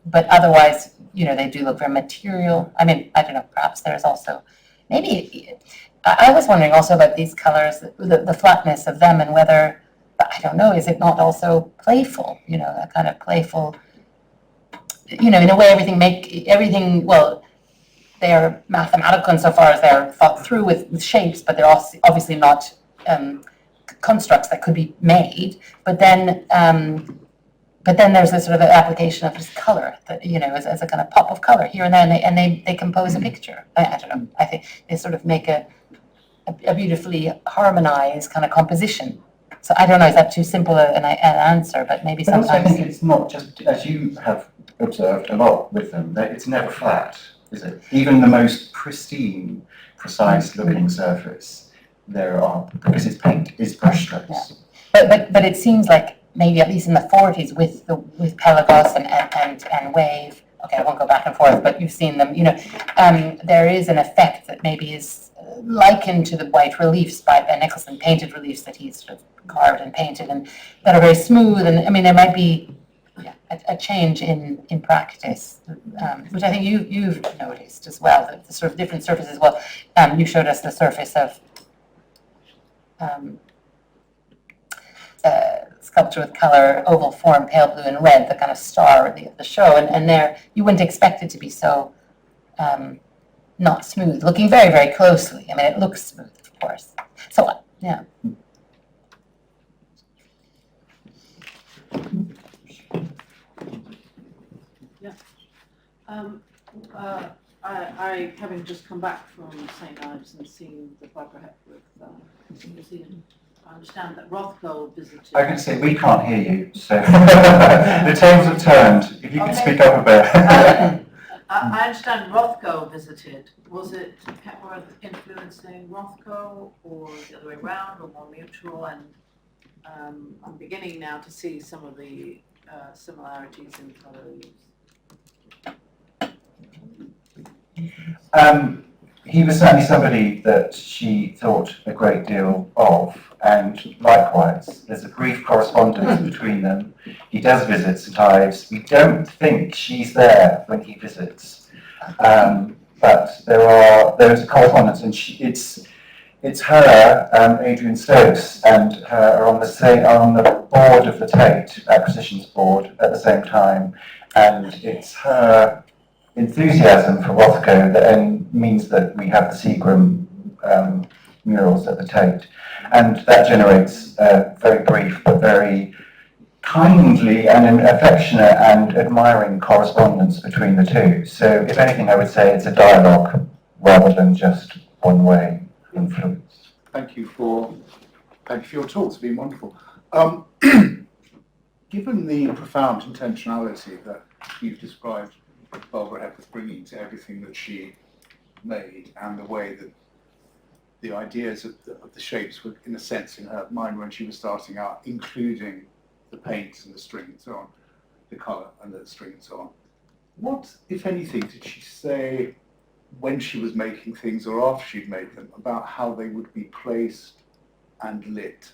but otherwise, you know, they do look very material. I mean, I don't know, perhaps there's also, maybe, I was wondering also about these colors, the flatness of them, and whether, I don't know, is it not also playful, you know, a kind of playful, you know, in a way everything, well, they're mathematical insofar as they're thought through with shapes, but they're also obviously not constructs that could be made. But then there's this sort of application of just color, that, you know, as a kind of pop of color here and there, and they compose a picture. I don't know. I think they sort of make a beautifully harmonized kind of composition. So I don't know, is that too simple an answer? But maybe But also I sometimes. think it's not just, as you have observed a lot with them, that it's never flat, is it? Even the most pristine, precise-looking surface, there are, because it's paint, it's brushstrokes. But it seems like maybe at least in the 40s with Pelagos and Wave. Okay, I won't go back and forth, but you've seen them. You know, there is an effect that maybe is likened to the white reliefs by Nicholson, painted reliefs that he's sort of carved and painted, and that are very smooth. And I mean, there might be a change in practice, which I think you've noticed as well. The sort of different surfaces. Well, you showed us the surface of sculpture with color, oval form, pale blue and red, the kind of star of the show. And there, you wouldn't expect it to be so not smooth, looking very, very closely. I mean, it looks smooth, of course. So, yeah. I, having just come back from St. Ives and seen the Barbara Hepworth museum, I understand that Rothko visited. I can say we can't hear you, so the tables have turned. If you could speak up a bit. I understand Rothko visited. Was it Hepworth influencing Rothko, or the other way around, or more mutual? And I'm beginning now to see some of the similarities in colour use. He was certainly somebody that she thought a great deal of, and likewise, there's a brief correspondence between them. He does visit St. Ives. We don't think she's there when he visits, but there's a correspondence, and it's her, Adrian Stokes, and her are on the board of the Tate Acquisitions Board at the same time, and it's her enthusiasm for Rothko that means that we have the Seagram murals at the Tate, and that generates a very brief but very kindly and an affectionate and admiring correspondence between the two. So if anything, I would say it's a dialogue rather than just one-way influence. Thank you for your talk. It's been wonderful. Given the profound intentionality that you've described Barbara Hepworth bringing to everything that she made, and the way that the ideas of the shapes were, in a sense, in her mind when she was starting out, including the paints and the string and so on, the colour and the string and so on. What, if anything, did she say when she was making things or after she'd made them about how they would be placed and lit?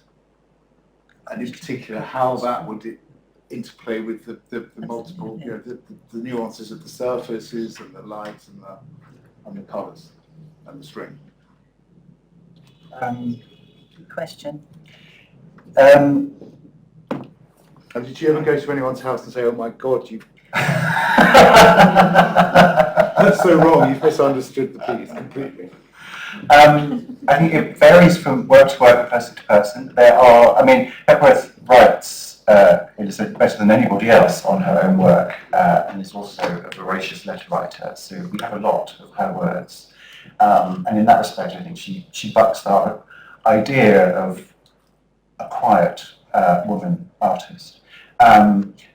And in particular, how that would interplay with the multiple, you know, the nuances of the surfaces and the lights and the colours. and the string. Good question. And did you ever go to anyone's house and say, "Oh my God, you"? That's so wrong. You've misunderstood the piece completely. I think it varies from work to work, person to person. Hepworth writes better than anybody else on her own work, and is also a voracious letter writer, so we have a lot of her words. And in that respect, I think she bucks our idea of a quiet woman artist.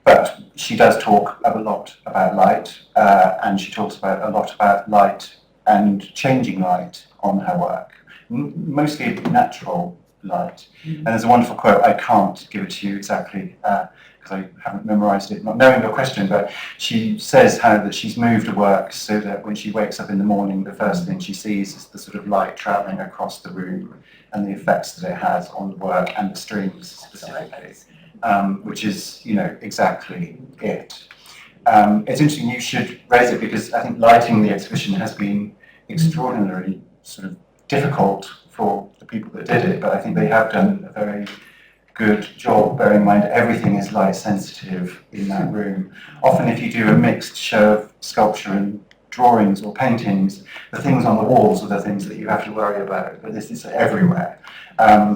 But she does talk a lot about light, and she talks a lot about light and changing light on her work, mostly natural light. And there's a wonderful quote, I can't give it to you exactly, because I haven't memorised it, not knowing your question, but she says that she's moved her work so that when she wakes up in the morning, the first thing she sees is the sort of light travelling across the room and the effects that it has on the work and the streams specifically, which is, exactly it. It's interesting you should raise it because I think lighting the exhibition has been extraordinarily sort of difficult for the people that did it, but I think they have done a very good job, bearing in mind everything is light sensitive in that room. Often if you do a mixed show of sculpture and drawings or paintings, the things on the walls are the things that you have to worry about, but this is everywhere.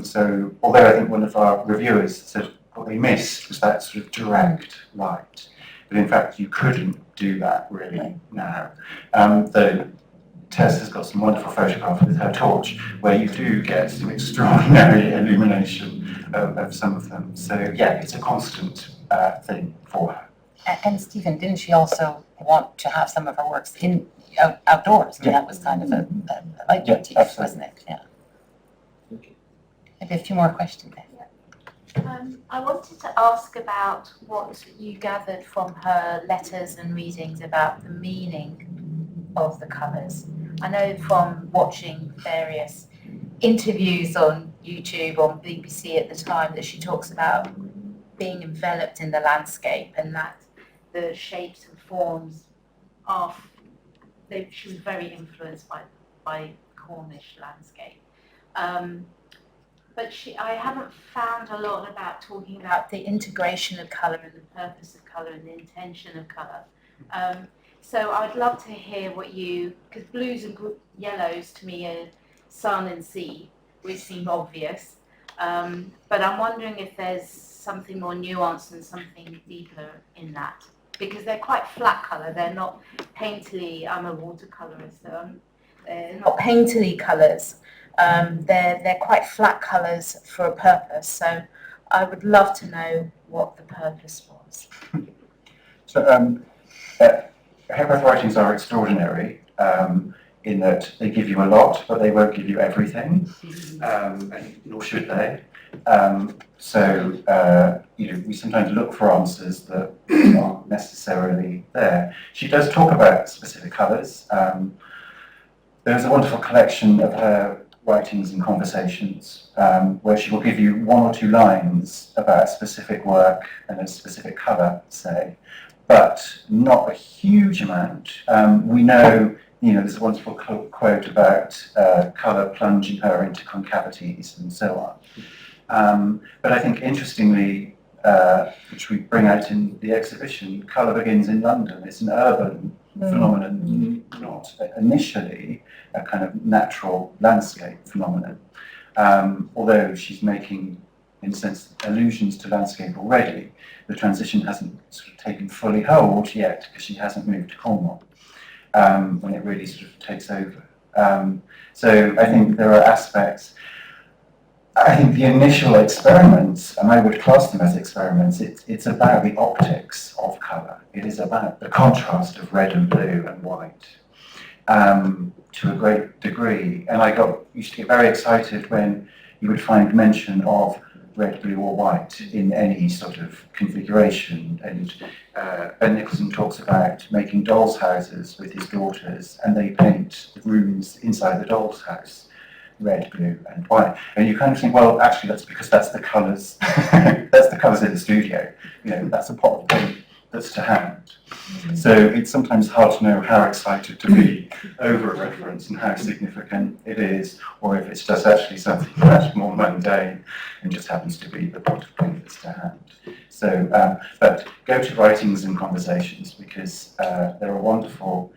So although I think one of our reviewers said what they missed was that sort of direct light, but in fact you couldn't do that really now. Tess has got some wonderful photographs with her torch where you do get some extraordinary illumination of some of them. So yeah, it's a constant thing for her. And Stephen, didn't she also want to have some of her works outdoors? I mean, that was kind of a leitmotif, wasn't it? Yeah. Maybe a few more questions there. I wanted to ask about what you gathered from her letters and readings about the meaning of the colours. I know from watching various interviews on YouTube, on BBC at the time, that she talks about being enveloped in the landscape and that the shapes and forms she was very influenced by Cornish landscape. But I haven't found a lot about talking about the integration of colour and the purpose of colour and the intention of colour. So I'd love to hear because blues and yellows to me are sun and sea, which seem obvious. But I'm wondering if there's something more nuanced and something deeper in that. Because they're quite flat colour, they're not painterly. I'm a watercolourist, so they're not painterly colours. They're quite flat colours for a purpose. So I would love to know what the purpose was. So Hepworth writings are extraordinary in that they give you a lot, but they won't give you everything, and nor should they. We sometimes look for answers that aren't necessarily there. She does talk about specific colours. There's a wonderful collection of her writings and conversations where she will give you one or two lines about a specific work and a specific colour, say, but not a huge amount. We know, there's a wonderful quote about colour plunging her into concavities and so on. But I think interestingly, which we bring out in the exhibition, colour begins in London. It's an urban phenomenon, not initially a kind of natural landscape phenomenon. Although she's making, in a sense, allusions to landscape already, the transition hasn't sort of taken fully hold yet because she hasn't moved to Cornwall when it really sort of takes over. So I think there are aspects. I think the initial experiments, and I would class them as experiments, it's about the optics of colour. It is about the contrast of red and blue and white to a great degree. And I used to get very excited when you would find mention of red, blue or white in any sort of configuration. And Ben Nicholson talks about making dolls' houses with his daughters, and they paint the rooms inside the doll's house red, blue and white. And you kind of think, well, actually that's because that's the colours that's the colours in the studio. That's a pot of paint that's to hand. So it's sometimes hard to know how excited to be over a reference and how significant it is, or if it's just actually something much more mundane and just happens to be the pot of paint that's to hand. So, but go to writings and conversations, because there are wonderful,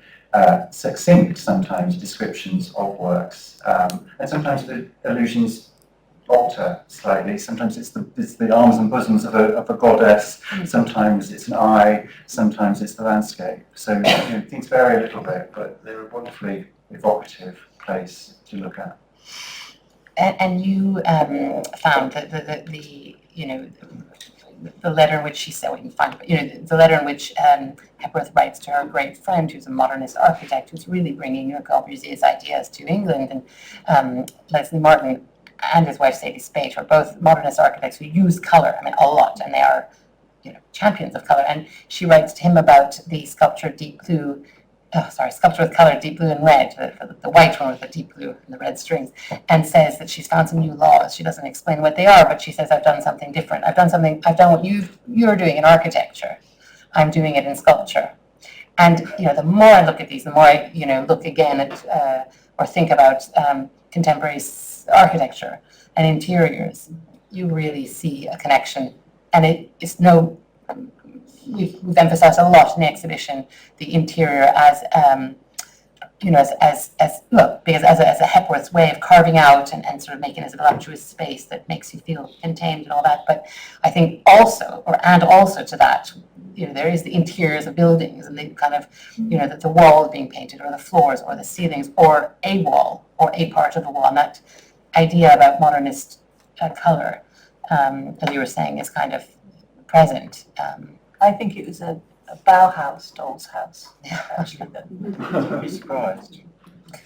succinct sometimes descriptions of works, and sometimes the allusions alter slightly. Sometimes it's the arms and bosoms of a goddess. Sometimes it's an eye. Sometimes it's the landscape. So things vary a little bit, but they're a wonderfully evocative place to look at. And you found that the letter in which she said, well, you can find it, the letter in which Hepworth writes to her great friend, who's a modernist architect, who's really bringing Le Corbusier's ideas to England, and Leslie Martin and his wife Sadie Spate are both modernist architects who use colour, a lot, and they are, champions of colour. And she writes to him about the sculpture Deep Blue, sculpture with colour, Deep Blue and Red, the white one with the deep blue and the red strings, and says that she's found some new laws. She doesn't explain what they are, but she says, I've done something different. I've done what you're doing in architecture. I'm doing it in sculpture. And, the more I look at these, the more I, look again at, or think about contemporary architecture and interiors, you really see a connection. And we've emphasized a lot in the exhibition the interior as because as a Hepworth's way of carving out and sort of making it a voluptuous space that makes you feel contained and all that. But I think also to that, there is the interiors of buildings and the kind of, that the walls being painted or the floors or the ceilings or a wall or a part of the wall. And that idea about modernist color, as you were saying, is kind of present. I think it was a Bauhaus doll's house, actually. I'd be surprised.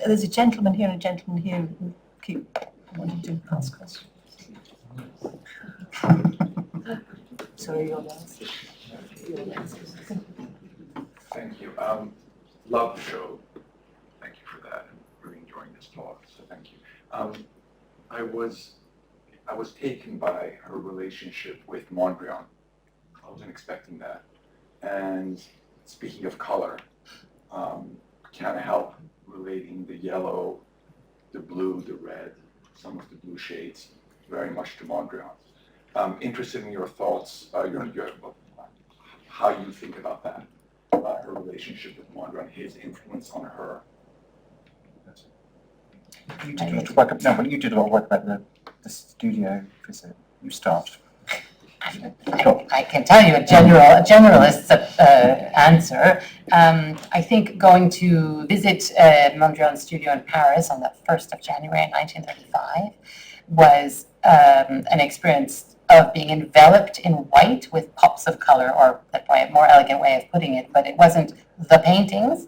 There's a gentleman here and a gentleman here who keep wanting to ask questions. Sorry, you're last. Thank you. Love the show. Thank you for that. I'm really enjoying this talk, so thank you. I was taken by her relationship with Mondrian. I wasn't expecting that. And speaking of color, can't help relating the yellow, the blue, the red, some of the blue shades, very much to Mondrian. Interested in your thoughts, how you think about that, her relationship with Mondrian, his influence on her. You did a lot of work. No, but you did a lot of work about the studio visit. You start. I can tell you a generalist's answer. I think going to visit Mondrian's studio in Paris on the 1st of January 1935 was an experience of being enveloped in white with pops of color, or that's probably a more elegant way of putting it, but it wasn't the paintings,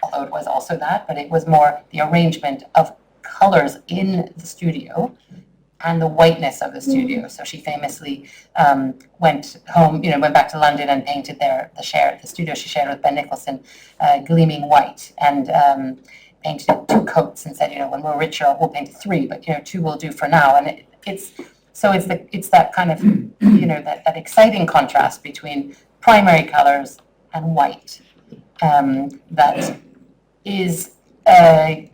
although it was also that, but it was more the arrangement of colors in the studio and the whiteness of the studio. So she famously went home, went back to London and painted the studio she shared with Ben Nicholson, gleaming white, and painted 2 coats and said, when we're richer, we'll paint 3, but 2 will do for now. And it's that kind of, that exciting contrast between primary colors and white that is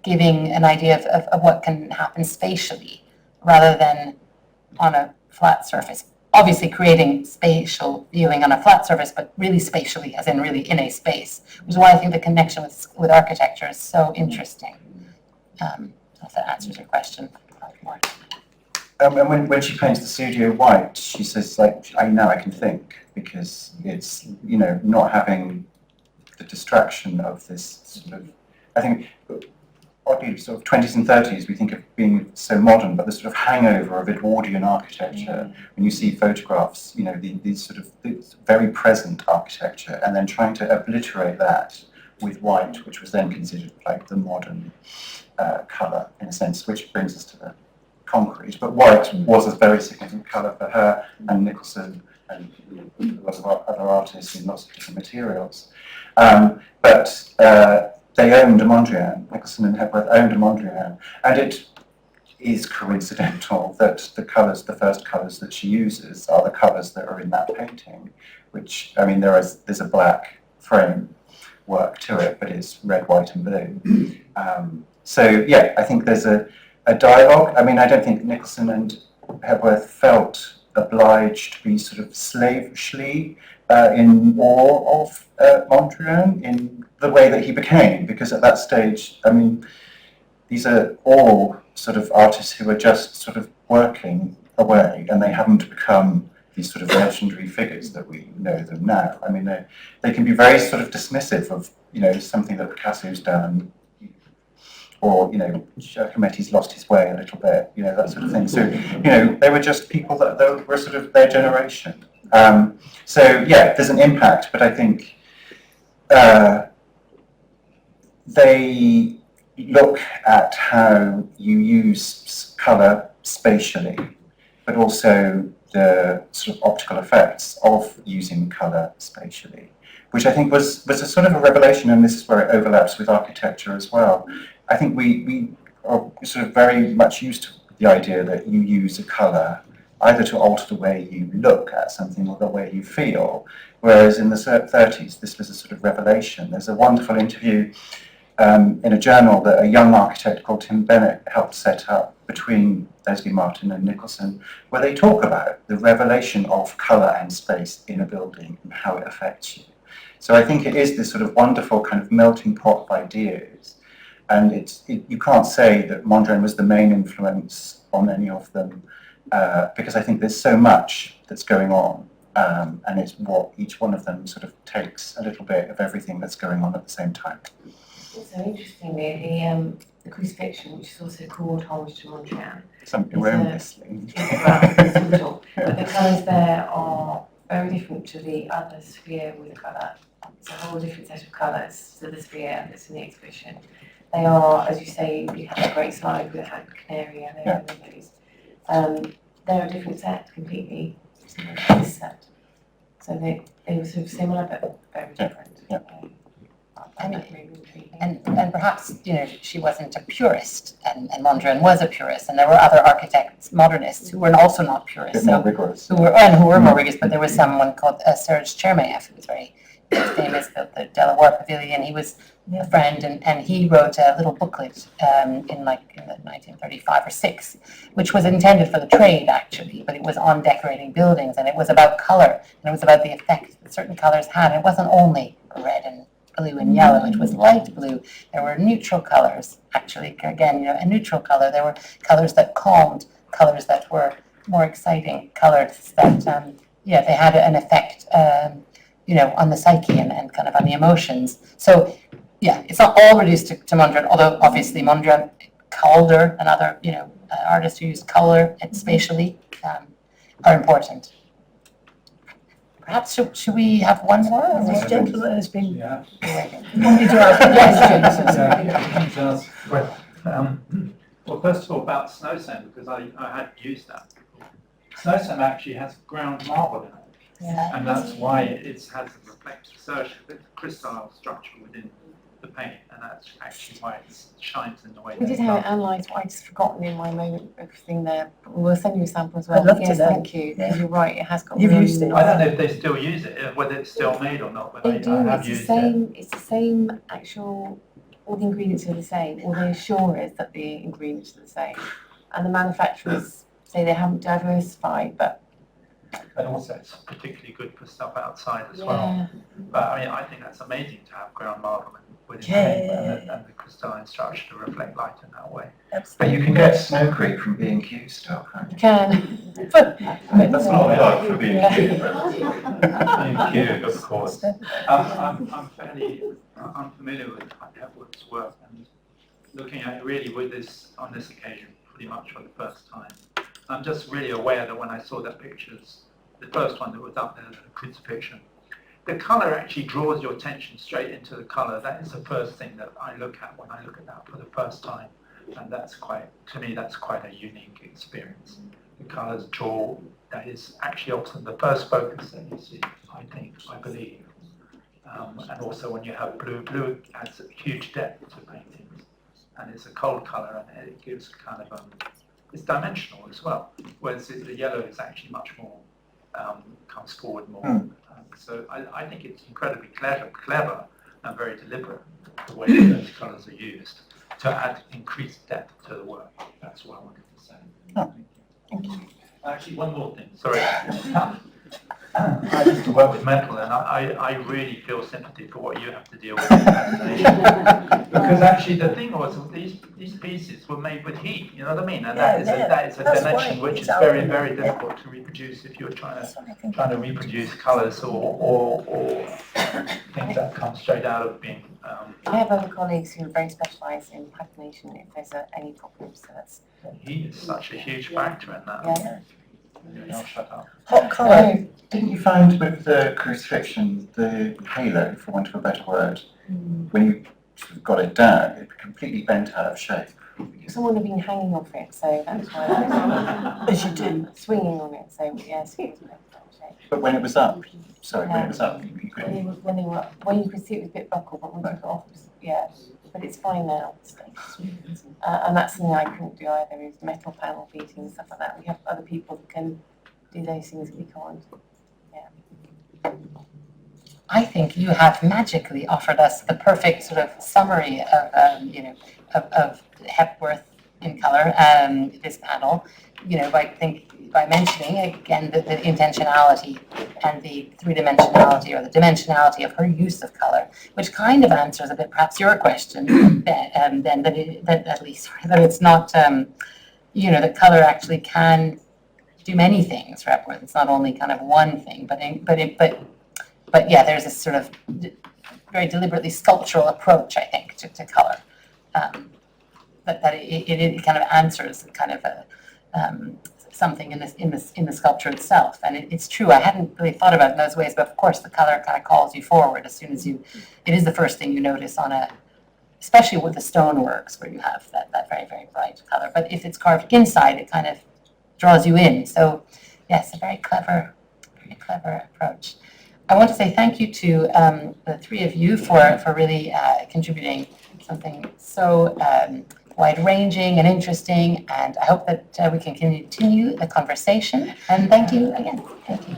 giving an idea of what can happen spatially, rather than on a flat surface. Obviously creating spatial viewing on a flat surface, but really spatially, as in really in a space, which is why I think the connection with architecture is so interesting. If that answers your question. And when she paints the studio white, she says, now I can think, because it's, not having the distraction of this sort of, I think, oddly, sort of 20s and 30s, we think of being so modern, but the sort of hangover of Edwardian architecture, when you see photographs, these sort of very present architecture, and then trying to obliterate that with white, which was then considered like the modern colour, in a sense, which brings us to the concrete. But white was a very significant colour for her and Nicholson and lots of other artists in lots of different materials. But they owned a Mondrian. Nicholson and Hepworth owned a Mondrian, and is coincidental that the colours, the first colours that she uses are the colours that are in that painting, which, I mean, there's a black frame work to it, but it's red, white and blue. So yeah, I think there's a dialogue. I mean, I don't think Nicholson and Hepworth felt obliged to be sort of slavishly in awe of Mondrian in the way that he became, because at that stage, I mean, these are all sort of artists who are just sort of working away, and they haven't become these sort of legendary figures that we know them now. I mean, they can be very sort of dismissive of, you know, something that Picasso's done, or, you know, Giacometti's lost his way a little bit, you know, that sort of thing. So, you know, they were just people that were sort of their generation. So, yeah, there's an impact, but I think they look at how you use colour spatially, but also the sort of optical effects of using colour spatially, which I think was a sort of a revelation, and this is where it overlaps with architecture as well. I think we are sort of very much used to the idea that you use a colour either to alter the way you look at something or the way you feel, whereas in the 30s this was a sort of revelation. There's a wonderful interview in a journal that a young architect called Tim Bennett helped set up between Leslie Martin and Nicholson, where they talk about the revelation of colour and space in a building and how it affects you. So I think it is this sort of wonderful kind of melting pot of ideas, and you can't say that Mondrian was the main influence on any of them, because I think there's so much that's going on, and it's what each one of them sort of takes a little bit of everything that's going on at the same time. Also, interestingly, the crucifixion, which is also called Homage to Mondrian, Something erroneously. but the colours there are very different to the other sphere with colour. It's a whole different set of colours to the sphere that's in the exhibition. They are, as you say, you have a great slide with Hage Canary and those. They're a different set completely to this set. So they were sort of similar but very different. Yeah. I find that really intriguing. And perhaps, you know, she wasn't a purist, and Mondrian was a purist, and there were other architects, modernists, who were also not purists. More rigorous. Who were more rigorous, but there was someone called Serge Chermayeff, who was very famous, built the Delaware Pavilion. He was a friend, and he wrote a little booklet in the 1935 or 6, which was intended for the trade, actually, but it was on decorating buildings, and it was about colour, and it was about the effect that certain colours had. It wasn't only red and blue and yellow, it was light blue. There were neutral colours, actually, again, you know, a neutral colour. There were colours that calmed, colours that were more exciting, colours that, yeah, they had an effect, you know, on the psyche and kind of on the emotions. So, yeah, it's not all reduced to Mondrian, although obviously Mondrian, Calder, another, you know, artist who used colour and spatially, are important. Perhaps should we have one more? This gentleman has been Yeah. wanting to ask questions. Well, first of all, about Snowsand, because I had used that before. Snowsand actually has ground marble in it, Yeah. and that's why it has a reflective surface, a crystal structure within the paint, and that's actually why it shines in the way We that did it have it does. analysed, but I'd just forgotten in my moment of thing there. But we'll send you a sample as well. I'd love to Yes, know. thank you. Yeah. You're right, it has got You've real used it. I don't know if they still use it, whether it's still made or not, but They I do, have it's the used it. same, it's the same actual, all the ingredients are the same. All they assure is that the ingredients are the same. And the manufacturers say they haven't diversified, but And also it's particularly good for stuff outside as well. But I mean, I think that's amazing to have ground marble within and the crystalline structure to reflect light in that way. But you can get Snow Creek from B&Q still, can't you you? can. But That's not a plug for B&Q. Thank you, of course. I'm fairly unfamiliar with Hepworth's work, and looking at it really with this on this occasion pretty much for the first time. I'm just really aware that when I saw the pictures, the first one that was up there, the crucifixion, the colour actually draws your attention straight into the colour. That is the first thing that I look at when I look at that for the first time, and that's quite a unique experience. The colours draw. That is actually often the first focus that you see, I believe. And also when you have blue adds a huge depth to paintings, and it's a cold colour, and it gives kind of it's dimensional as well, whereas the yellow is actually much more, comes forward more. So I think it's incredibly clever and very deliberate the way that those colours are used to add increased depth to the work. That's what I wanted to say. Thank you. Actually, one more thing, sorry. I used to work with metal, and I really feel sympathy for what you have to deal with in fascination. Because actually the thing was, these pieces were made with heat, you know what I mean? And that is a dimension which is very, very difficult to reproduce if you're trying to reproduce colours or things that come straight out of being. I have other colleagues who are very specialised in fascination if there's any problems. So that's Heat is such a huge factor in that. yeah. I'll shut up. Hot colour. Didn't you find with the crucifixion, the halo, for want of a better word, when you sort of got it down, it completely bent out of shape? Someone had been hanging off it, so that's why I As you do. swinging on it. So yes, it was But when it was up, sorry, when it was up, you couldn't. when they were up, well, you could see it was a bit buckled, but when you got off, it was, yeah. But it's fine now. And that's something I couldn't do either, is metal panel beating and stuff like that. We have other people who can do those things we can't. Yeah. I think you have magically offered us the perfect sort of summary of, of Hepworth in colour, this panel, by mentioning again the intentionality and the three-dimensionality or the dimensionality of her use of colour, which kind of answers a bit perhaps your question, that at least that it's not, that colour actually can do many things for Hepworth. It's not only kind of one thing, but yeah, there's this sort of very deliberately sculptural approach, I think, to colour. That it kind of answers kind of something in the sculpture itself, and it's true. I hadn't really thought about it in those ways, but of course the color kind of calls you forward as soon as it is the first thing you notice especially with the stoneworks where you have that very, very bright color. But if it's carved inside, it kind of draws you in. So yes, a very clever approach. I want to say thank you to the three of you for really contributing something so wide-ranging and interesting, and I hope that we can continue the conversation. And thank you again. Thank you.